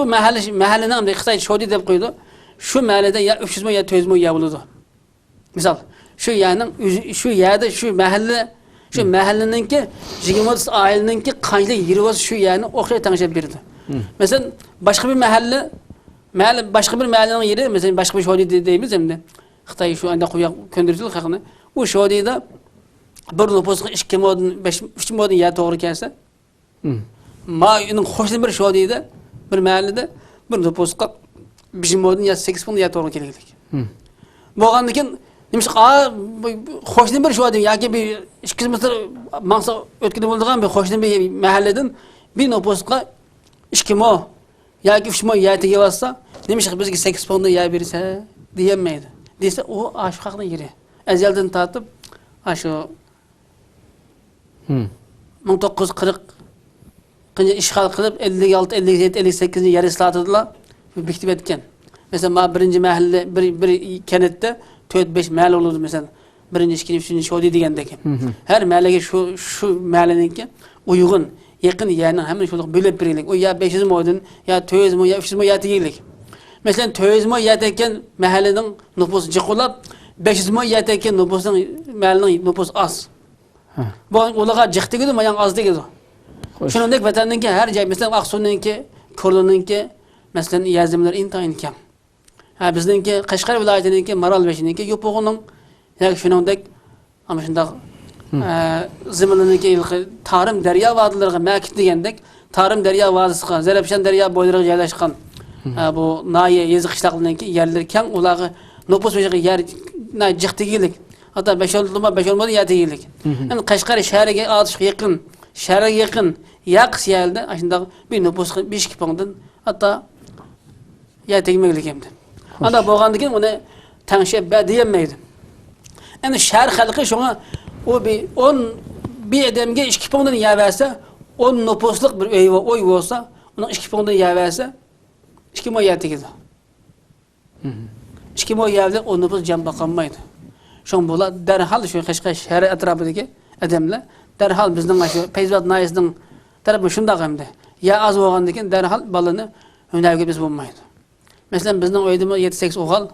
Speaker 2: mahallenin Xitoy şodi dep koydu. Şu mahallede ya 300 ya 400 ya olurdu. Misal şu yerde şu mahalleninki 20-30 aileninki kançlı yeri var şu yani okşay tanışıp birdi. Mesela başka bir başka bir mahallenin yeri mesela başka bir şodi deyimiz hem de Xitoy şu anda koyak köndürüldü hakını. O şodida bir nüfusga 2 modun 3 modun ya doğru kelse. Mayının hoşlu bir şodida bir mahallede bir nüfusga 5 modun ya 8 modun ya doğru gelecek. Boğandıkin demiş hoşlu bir şodida ya bir 2 metre mansa ötkide bulduğun bir hoşlu bir mahalleden bir nüfusga 2 mod ya 3 mod ya tege varsa demiş bizge 8 modun ya birse diyemeydi. Dese o aşık hakkında yeri. Ezelden tatıp aşağı 1940 qınca işgal qılıp 56, 57, 58 yer islatıdılar ve biktip etken. Mesela birinci mahalle bir kenette 4-5 mahalle olurdu mesela. Birinci, ikinci, üçüncü şodi degendeki. Her mahallege şu mahalleninki uygun, yakın yani hemen şoluk bölüp birilik. O ya 500 modun, ya 400 mod, ya 300 mod, ya tegilik. Mesela 400 mod yeteken mahallenin nüfusu jıqulap, 500 mod yeteken nüfusun mahallenin nüfusu az. Bu olaga jıqtı gidiyor ama az değil. Şunundaki vatanninki her jay mesela Aksu'nunki, Kurlu'nunki mesela yazımlar intayin kam. Ha bizninki Qashqar vilayetininki, Maralbeshininki yopuğunun ya şunundaki ama şunda zimininki tarım derya vadilarına makit degendek tarım derya vadisiga, Zarafshan derya boylarına yerleşken bu naye yezi qishlaqlarınki yerler kang ulağı nüfus beşiği yer jıqtı gilik. Hatta 5 olmadı ya tegilik. Yani Qashqar şäheriga atış yakın, şäherge yakın yaqs ýerde aşında bir nüfus 5 pondan hatta ya tegmeglik hemde. Anda bolgandyken onu taňşap diýemmeýdi. Yani şäher halky şoňa o bir edemge 2 pondan ýa-berse 10 nüfusluk bir oy bolsa, onu 2 pondan ýa-berse 2 moy ýa tegidi. 2 moy ýa-berse o nüfus jam bakanmaýdy. Şoň bola derhal şu Qashqar şäheri atrapydaky adamlar derhal bizning şu Peyzbat naýysynyň tarapy şunda hemde. Ya az bolgandyken derhal balany hünärge biz bolmaýdy. Mesela bizning öýde 7-8 ogal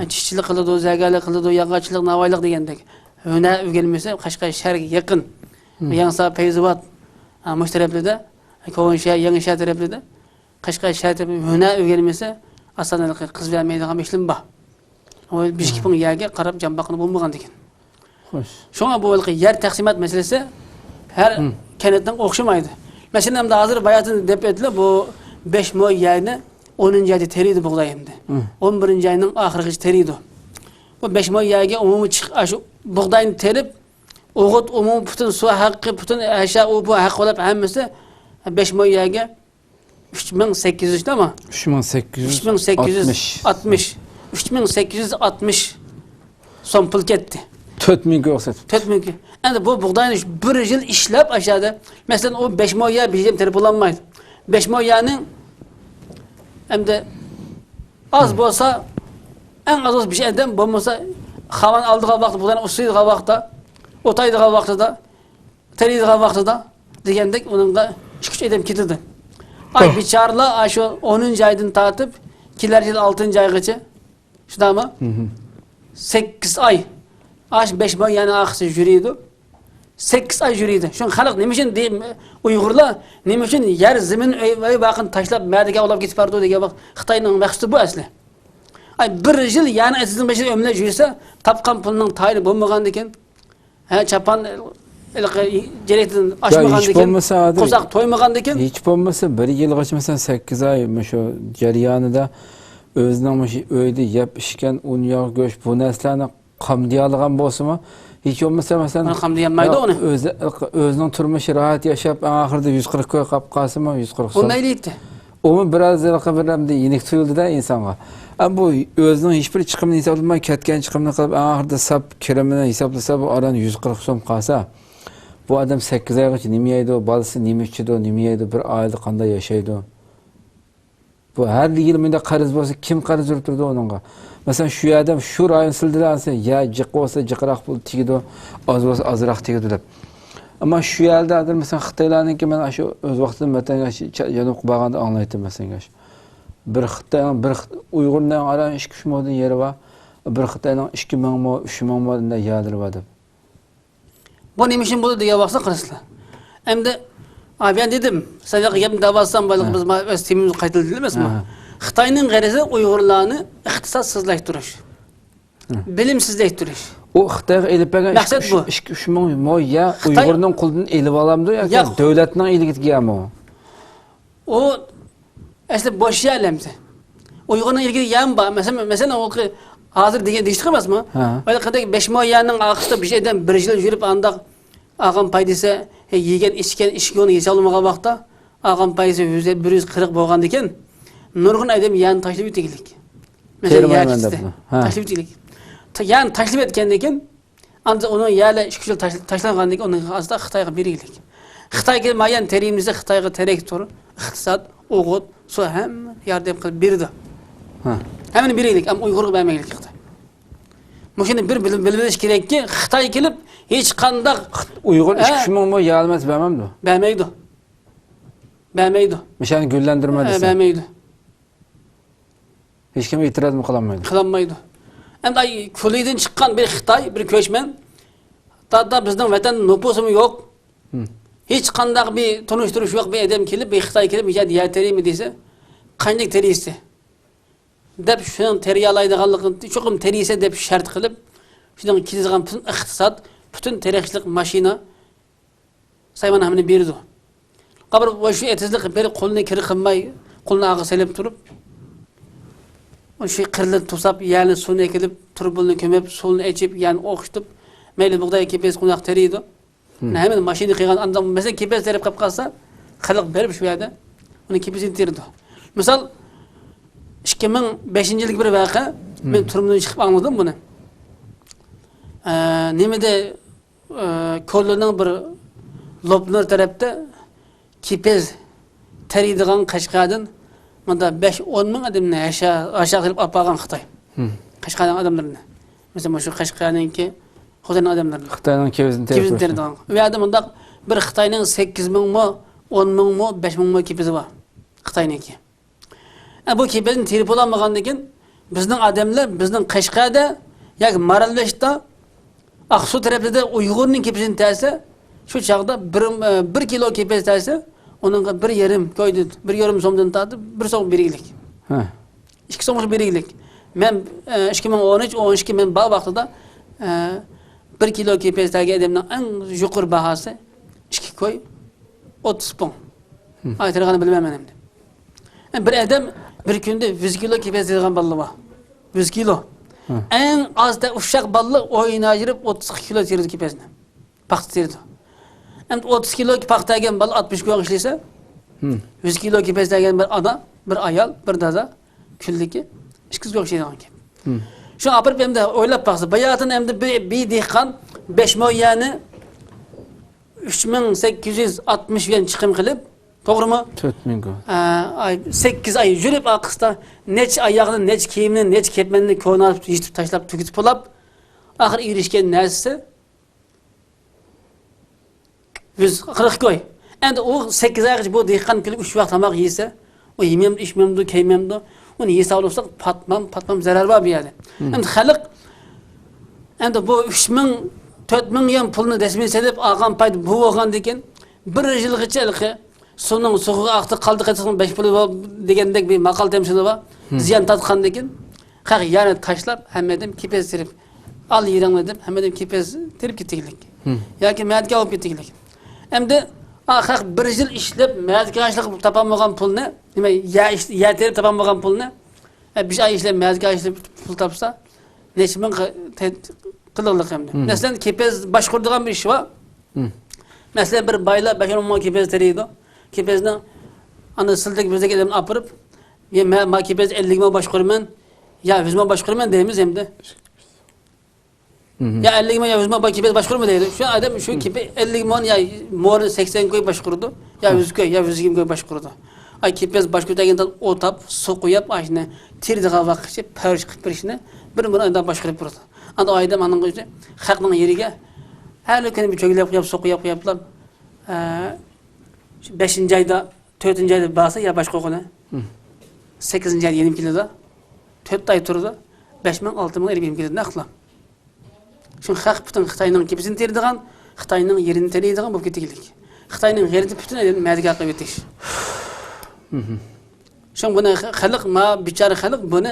Speaker 2: çiççilik kıldı, zägärlik kıldı, ýagaçlyk, nawaýlyk degендek. Hünär öwgelmese Qashqar şäherge yakın. Ýa-sa Peyzbat müştereplide, Koğunşa, Ýeňişä tereplide Qashqar şäherde hünär öwgelmese asanlyk kız bermeýdigan işlim bar. O bir kipin ýerge qarap jambaqyny bolmagan diken.
Speaker 3: Hoş.
Speaker 2: Şoňa bu yer taksimat meselesi her kenetden okşamaydı. Mesela hem de hazır bayatını dep etdiler bu 5 moy ýerni 10-njy aýda teridi buğday hemde. 11-nji aýynyň ahyrky teridi. Bu 5 moy ýerge umumy aşu buğdaýny terip oğut umumy bütün su haqqy, bütün eşya bu haqq bolup hemmesi 5 moy ýerge 3800 ama 3860 son pul ketdi.
Speaker 3: 4000 görsat.
Speaker 2: 4000. Endi bu buğdaýny bir ýyl işlep aşağıda. Mesela o 5 moy ýer bizim terip bolanmaýdy. 5 moy ýerniň hem de az bolsa en az bir şey edem bolmasa havan aldığı vaqt buğdaýny usydyğı wagtda, otaydığı wagtda, teridiği wagtda degендek onunğa 2-3 edem ketdi. Ay biçarla aşu 10-njy aýdan tatyp 2-nji 6-njy aýgaça şundamy? 8 ay. Aş 5 moy ýany aksy jüridi. 8 ay jüridi. Şoň halyk nime üçin Uýgurlar nime üçin ýer zemin öý bakyn taşlap mädege olap gitip bardy degen bak Xitoynyň maksaty bu asly. Ay bir yıl yani sizin başına ömle jürse tapkan pulunun tayını bulmagan diken. Ha çapan gerekten açmagan diken. Kozak toymagan diken.
Speaker 3: Hiç olmasa bir yıl geçmesen 8 ay şu jaryanida özünün öyle yap işken un yağ göç bu neslerini qamdiyalıgan bolsa hiç olmasa mesela
Speaker 2: qamdiyanmaydı onu.
Speaker 3: Özünün turmuş rahat yaşap ahırda 140 koy kapqası mı 140
Speaker 2: O neylikti?
Speaker 3: Onu biraz bir yenik tuyuldu da insanga. Ama bu özünün hiçbir çıkımını hesaplamay ketken çıkımını qılıp ahırda sap kirimini hesaplasa bu aran 140 so'm qalsa bu adam 8 aygacha nima yeydi o balası nima ichidi o nima yeydi bir oilada qanday yashaydi o bu har yil menda qarz bo'lsa kim qarz urib turdi onunga masalan shu adam shu rayon sildiransa ya jiq bo'lsa jiqroq pul tegidi oz bo'lsa ozroq tegidi deb ammo shu yerda adir masalan xitoylarniki mana shu o'z vaqtida matanga janubga borganda anglaydim masalan bir xitoyning bir uyg'urning aran ish kushmoqdan yeri bor bir xitoyning 2000 mo 3000 mo bunday yerlari bor deb
Speaker 2: Bu neymişin bunu diye baksa kırısla. Hem de abi ben dedim, sadece yem davasından balık biz öz timimiz kayıtlı değil mi? Xitayning g'arisi Uyg'urlarni iqtisodsizlashtirish, bilimsizlashtirish.
Speaker 3: O Xitoyga elib bergan
Speaker 2: Maqsad bu.
Speaker 3: 2-3 ming mo ya Uyg'urning qo'lidan elib olamdi yoki davlatning ilgitigami o?
Speaker 2: O aslında boş yerlemdi. Uyg'urning ilgili yam bor. Mesela o hazır degan deyishdi emasmi? Öyle kadar 5 mo yanning aqishda bir şeyden bir yil yurib andaq ağam paydası yegan içken ishkoni yesa olmagan vaqtda ağam paydası 140 bo'lgan ekan. Nurg'un adam yan tashlab o'taylik. Tashlab o'taylik. Yan tashlab etgandan keyin anda uni yala 2 yil tashlagandan keyin uni azda Xitoyga beraylik. Xitoyga mayan terimizni Xitoyga terek tur, iqtisod, o'g'it, su ham yordam qilib berdi. Hemen bireylik ama Uygur'u vermeylik Xitoy. Muşini bir bilmeliş gerek ki Xitoy kelib hiç qandaq
Speaker 3: Uyg'ur 2 ming mo yalmas bermamdi.
Speaker 2: Bermeydi. Bermeydi.
Speaker 3: Mishani gullantirma desa.
Speaker 2: Bermeydi.
Speaker 3: Hech kim e'tiroz qilmaydi.
Speaker 2: Qilmaydi. Endi kuliydan chiqqan bir Xitoy, bir ko'chman. Hatta bizning vatan nüfusumu yo'q. Hiç qandaq bir tonishtirish yo'q bir adam kelib, bir Xitoy kelib, "Ya terimi" desa, qanday terisi? Dep şunun teriyalaydiganligini çokum teriyse dep şart qilib, şunun kizgan bütün iqtisod, bütün terexchilik mashina sayman hamini berdi. Qabr va shu etizlik bir qo'lni kiri qilmay, qo'lni ag'i selib turib, shu qirlib tusab, yani suvni kelib, turib bulni kömep, suvni echib, yani o'qitib, mayli bug'doy kepes qunaq teriydi. Hemen mashina qilgan adam mesela kepes terib qilib qolsa, qiliq berib shu yerda uni kepesini terdi. Misal 2005 yillik bir vaqa men turumdan chiqib anladim buni. Nimada ko'lning bir loblar tarafda kepez teriydigan Qashqardan manda 5-10 ming odamni aşağı qilib apag'an Xitoy. Qashqardan odamlarni. Mesela shu Qashqarninki xo'janing odamlarni.
Speaker 3: Xitoyning kepezini
Speaker 2: teriydigan. Ve adam unda bir Xitoyning 8 ming mo, 10 ming mo, 5 ming mo kepezi var. Xitoyniki. Bu kepezini terip olamagandan keyin bizning odamlar bizning Qashqarda yoki Maralbeshda Aqsu tarafida Uyg'urning kepezini tersa, shu chaqda 1 kilo kepez tersa, onunga 1,5 koydi, 1,5 so'mdan tortib 1 so'm beraylik. 2 so'm beraylik. Men 2013-12 men bor vaqtida 1 kilo kepezdagi odamning eng yuqori bahasi 2 koy 30 so'm. Aytırganı bilmem endi. Bir adam bir günde 100 kilo kepez yedigan ballı var. 100 kilo. En az da uşak ballı oyuna girip 32 kilo terdi kepezini. Paxta terdi. Endi 30 kilo paxta yegen ballı 60 kilo işlese 100 kilo kepez yegen bir ana, bir ayal, bir daza külliki 200 kilo işleydigan kep. Şu apırıp hem de oylap baksa bayatın hem de bir dehqan 5 mo yani 3860 yen chiqim qilib, to'g'rimi?
Speaker 3: 4000 go.
Speaker 2: 8 ay yurib aqista nech oyog'ini, nech kiyimini, nech ketmanini ko'nalib, yetib tashlab, tugitib bo'lib, axir erishgan narsasi 140 koy. Endi u 8 oygacha bu dehqon kelib 3 vaqt tamoq yesa, o yemem, içmemdi, keymemdi. Uni yesa olursak patmam zarar var bir yerde. Endi xalq endi bu 3000 4000 yen pulni resmi selib algan payda bu bo'lgan ekan, bir yilgacha suning sug'iga aqti qaldi qaytsin 5 pul degandek bir maqol temsili bor. Ziyon tatgan ekan. Kalk yani taşlap hem dedim kipez tirip al yiren dedim hem dedim kipez tirip gittiklik. Ya ki medike alıp gittiklik. Hem de kalk bir yıl işlep medike açlık tapamagan pul ne? Ya terip tapamagan pul ne? Bir ay işlep medike açlık pul tapsa neçimin kılırlık hem de. Mesela kipez başkurduğun bir iş var. Mesela bir bayla 5-10 kipez teriydi. Kipezden ana sıldık bizdeki adamını apırıp ya kipez 50 başkurmen ya 100 başkurmen deyimiz hem de. Ya 50 ya 100 kipez başkurma deydi. Şu adam şu kipe 50 ya mor 80 koy başkurdu. Ya 100 koy ya 120 koy başkurdu. Ay kipez başkurdaginden otap su koyup aşına tirdiği vakti pariş kıpırışını bir aydan başkurup durdu. Anda aydan anın gözü halkın yeriga her gün bir çögülep yap soku yaplar. 5. ayda 4. ayda basa ya başka okuna. 8. ayda 20 kiloda 4 ay turdu. 5 min 6 min 20 kiloda nakla. Çünkü halk bütün Xitayning kipsini terdiğen, Xitayning yerini terdiğen bu ketiklik. Xitayning yerini bütün edin merdiga qilib Şun bunu halk ma biçare halk bunu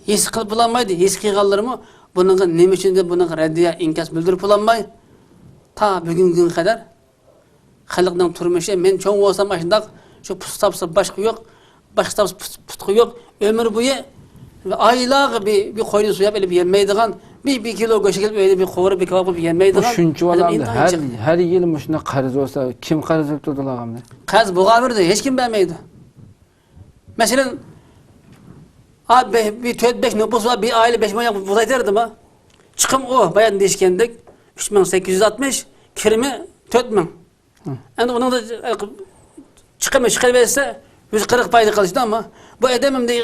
Speaker 2: his qilib bulanmaydı. His qilganlarımı bunun nima uchun deb bunun raddiya inkas bildirib bulanmay. Ta bugungi kun kadar xalqning turmushi men cho'ng bo'lsam ashundaq shu pustapsa boshqa yo'q, boshqa putqi yo'q, ömür bo'yi aylar bir qo'yni suyab ilib yemaydigan, bir kilo go'sht kelib öyle bir qo'rib bir kebab qilib yemaydigan.
Speaker 3: Shuncha odamda har yil shuna qarz bo'lsa, kim qarz olib turdilar hamda?
Speaker 2: Qarz bo'lganmirdi, hech kim bermaydi. Masalan, abi bir 4-5 nüfus var, bir aile 5 milyon buğday derdi mi? Çıkım o, bayan değişkendik. 3860, kirimi 4000. Yani onun da çıkımı çıkarıverse 140 payda kalıştı ama bu edemem de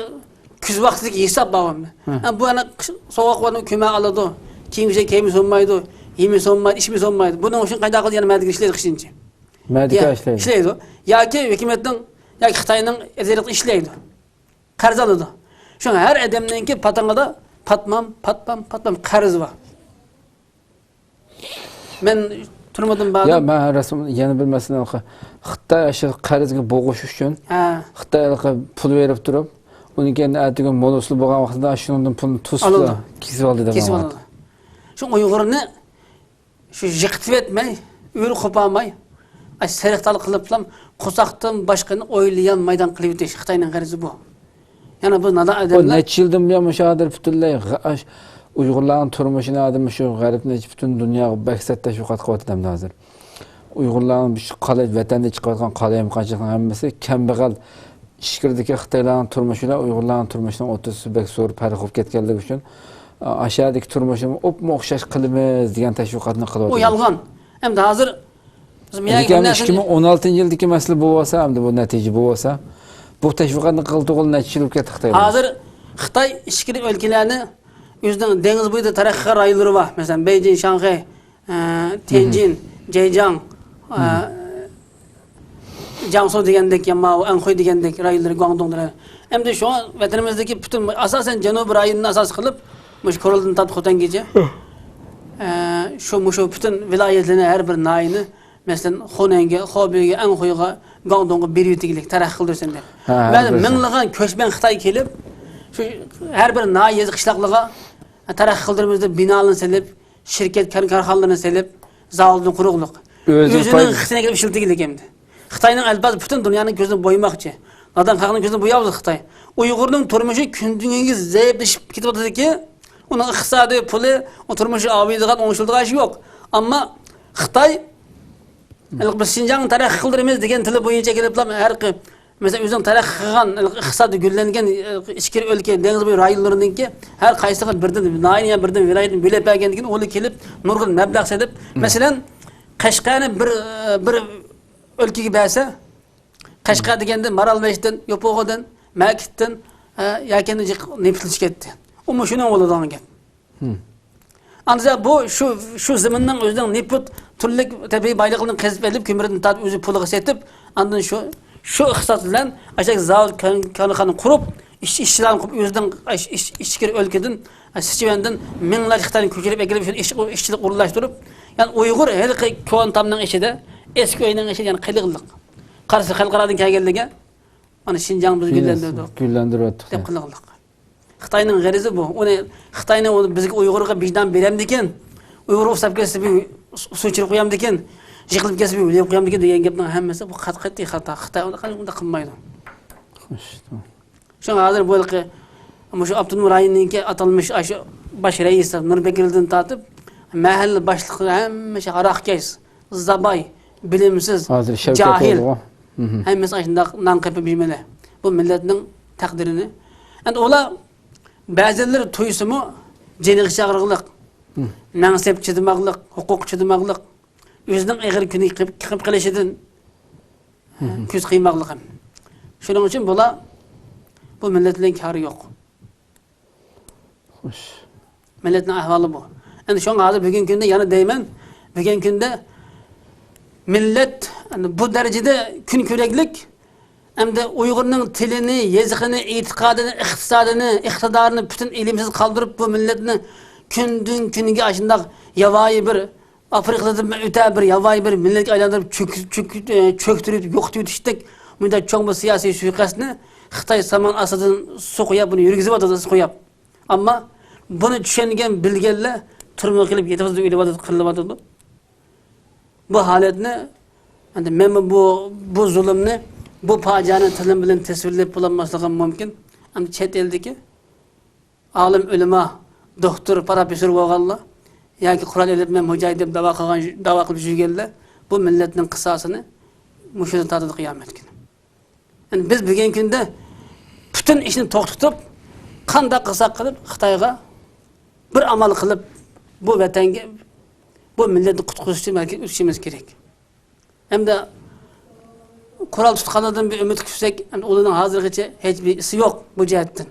Speaker 2: küz vaktindeki hesap babam. Yani bu ana soğuk vardı, küme aladı. Kimse kemi sonmaydı, yemi sonmaydı, işmi sonmaydı. Bunun için kayda kaldı yani medike işleydi kışınca.
Speaker 3: Medike işleydi.
Speaker 2: İşleydi. Ya ki hükümetin, ya ki Xitayning ezilik işleydi. Qarz aldı. Şuna her edemdenki patangada patmam qarz var. Ben turmadım bağlı.
Speaker 3: Ya ben resim yeni bir mesele Xitay aşı qarzga bo'g'ish uchun Xitoyga pul berib turib, uning keyin atiga modusli bo'lgan vaqtida shundan pulni to'sib kesib oldi deb.
Speaker 2: Kesib oldi. Şu Uyg'urni şu yiqitib etmay, uyri qo'pamay, sariqtalik qiliblam, qo'saqdan boshqani o'ylayan maydon qilib o'tish Xitoyning qarzi bu. Yani bu nada adamlar...
Speaker 3: O neçə yıldan beri müşahidir bütünlüğü Uygurların turmuşunu adımı şu garipne bütün dünya bəksətdə şu qat qıvatıdamdı hazır. Uygurların bir qalay vətəndə çıxartqan qalayım qaçıqın həmməsi kəmbəqal işkirdiki Xitayların turmuşuyla Uygurların turmuşunun 30 bək soru pərq olub ketkənlik üçün aşağıdaki turmuşunu opma oxşaş qılımız degan təşviqatını qılıb.
Speaker 2: O yalğan. Hem de hazır...
Speaker 3: Ülkəmin 2016 yıldaki məsələ bu olsa, hem de bu nəticə bu olsa, bu təşviqatını qıldığı nəticəlib ketdi Xitay.
Speaker 2: Hazır Xitay işkiri ülkelerini yüzden deniz boyunda tarihçi rayları var. Mesela Beijing, Şanghay, Tianjin, Zhejiang, Jiangsu degandek ya Mao, Anhui degandek rayları, Guangdong'ları. Hem de şu an vatanımızdaki bütün asasen Canub rayını asas kılıp muş Korol'dan tatbikattan gece şu bütün vilayetlerine her bir nayını mesela Hunan'ga, Hubei'ga, Anhui'ga, Guangdong'a bir yüteklik tarih kıldırsan der. Ben minliğen köşben Xitay kelip şu her bir nay yazık işlaklığa tarih kıldırımızda binalını selip, şirket karxanalarını selip, zavodun kuruqluq. Özünün xitine gelip işiltigilik emdi. Xitayning elbaz bütün dünyanın gözünü boymakçı. Nadan xalqning gözünü boyabdı Xitay. Uyg'urning turmushi kundugunga zaiflashib ketyapti ki, onun iqtisodiy puli, o turmushi aviydigan, o'ngishildigan ish yo'q. Ammo Xitay biz Şinjan'ın tarih kıldırımız degen tili boyunca gelip her mesela özün tarih kılgan iqtisadi güllengen içkiri ülke deniz boyu rayonlarının ki her kayısıga birden nayniya birden vilayetin bilep bergendikin onu kelip nurgul meblağ sedip mesela Qashqarni bir ülkege berse Qashqar degende Maralbesh'ten, Yopoğu'dan, Makit'ten yakende nefisliş ketdi. O mu şunun oladan gap. Ancak bu şu zamandan özden niput türlük tabii baylıqlarını qazib elib kömürden tatib özü pulu setip andan şu iqtisat bilan aşağı zavod kanalını kurup işçilerin kurup özden işçiler ülkeden Siçivan'dan minlar Xitayni köçürüp ekelip işçilik uğurlaştırıp yani Uygur her kontamның içinde eski oyunun içinde yani qılıqlıq. Qarşı xalqaradın kelgenlige ana Şinjan biz güllendirdi.
Speaker 3: Güllendirdi.
Speaker 2: Dep qılıqlıq. Xitoyning g'arizi bu. Uni Xitoyning bizga Uyg'urga vijdon beramdikan, Uyg'ur o'sab ketsa bir so'chirib qo'yamdikan, yiqilib ketsa bir o'lib qo'yamdikan degan gapning hammasi bu qat'iy xato. Xitoy uni qilmaydi. Şuna hazır bu yılki şu Abdülmur rayonunki atalmış aşı baş reis Nurbekir'den tatıp mahalle başlıkları hemmesi harakkeş, zabay, bilimsiz,
Speaker 3: Hazır Şevket
Speaker 2: cahil.
Speaker 3: oldu.
Speaker 2: Hemmesi aşında nankıpı bilmeli. Bu milletin takdirini. Yani ola bazıları tuyusu mu cenik çağırıqlık, mansep çıdımaqlık, hukuk çıdımaqlık, özünün eğer günü kıp kılışıdın küz kıymaqlık hem. Şunun için bu milletin karı yok.
Speaker 3: Hoş.
Speaker 2: Milletin ahvalı bu. Yani şu an hazır bugün günde yana değmen, bugün günde millet yani bu derecede kün küreklik hem de Uygur'un tilini, yazıkını, itikadını, iktisadını, iktidarını bütün ilimsiz kaldırıp bu milletini kündün künüge aşında yavayı bir Afrika'da öte bir yavayı bir millet aylandırıp çöktürüp yok tutuştuk. Müddet çok bu siyasi suikastını Xitay saman asadın su koyup bunu yürgizip atıda su koyup. Ama bunu düşüngen bilgenle turma kılıp yetifizde öyle atıda kırılıp atıda. Bu haletini yani ben bu zulümünü bu facianın tilim bilen tesvirleyip bulanmaslığı mümkün. Ama çet eldeki alim ulema, doktor, profesör boğanlar yani Kur'an öğretmen hoca edip dava kılıp жүрgenler bu milletin kısasını müşahede tadıdı kıyamet günü. Yani biz bugün günde bütün işini to'xtatib, qanday qilsak qilib Xitoyga bir amal qilib bu vatanga, bu millatni qutqizish uchun o'tishimiz kerak. Hem de Kural tutqanlardan bir ümit kütsek, yani onun hazırgıça hiçbir isi yok bu cihetten.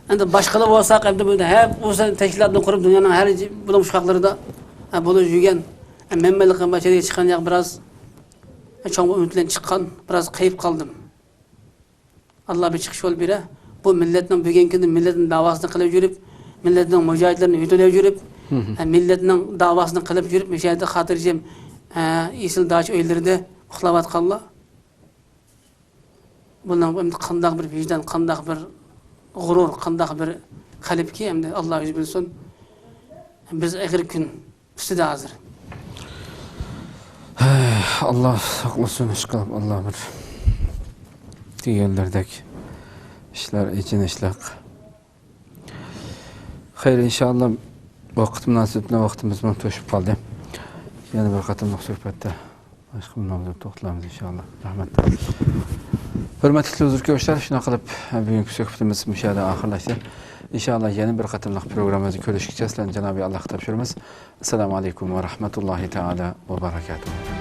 Speaker 2: Yani başkaları olsak hem de böyle hep o teşkilatını kurup dünyanın her bulunmuş hakları da bunu yügen, memelikin başarıya çıkan yak biraz çok ümitlen çıkan, biraz kayıp kaldım. Allah bir çıkış yol bire, bu milletin bugünkü milletin davasını kılıp yürüp, milletin mücahitlerini hüdüle yürüp, milletin davasını kılıp yürüp, müşahede hatırcım, İsil Dağış öylerde uxlavat kallah. Bundan kandak bir vicdan, kandak bir gurur, kandak bir kalip ki hem de Allah yüz bilsin. Biz ahir gün üstü de hazır.
Speaker 3: Allah saklasın işgalip Allah bir diğerlerdeki işler için işlek. Hayır inşallah vakit münasebetine vaktimiz toşup kaldı. Yani bir katılmak sohbette başka bir noktada toxtalarımız inşallah. Rahmetler. Hürmetli huzurkörüşler, şuna kalıp bugünkü sohbetimiz müşahede ahırlaştı. İnşallah yeni bir katılmak programımızı görüşeceğiz. Cenab-ı Allah tapşırımız. Esselamu Aleyküm ve Rahmetullahi Teala ve Berekatuhu.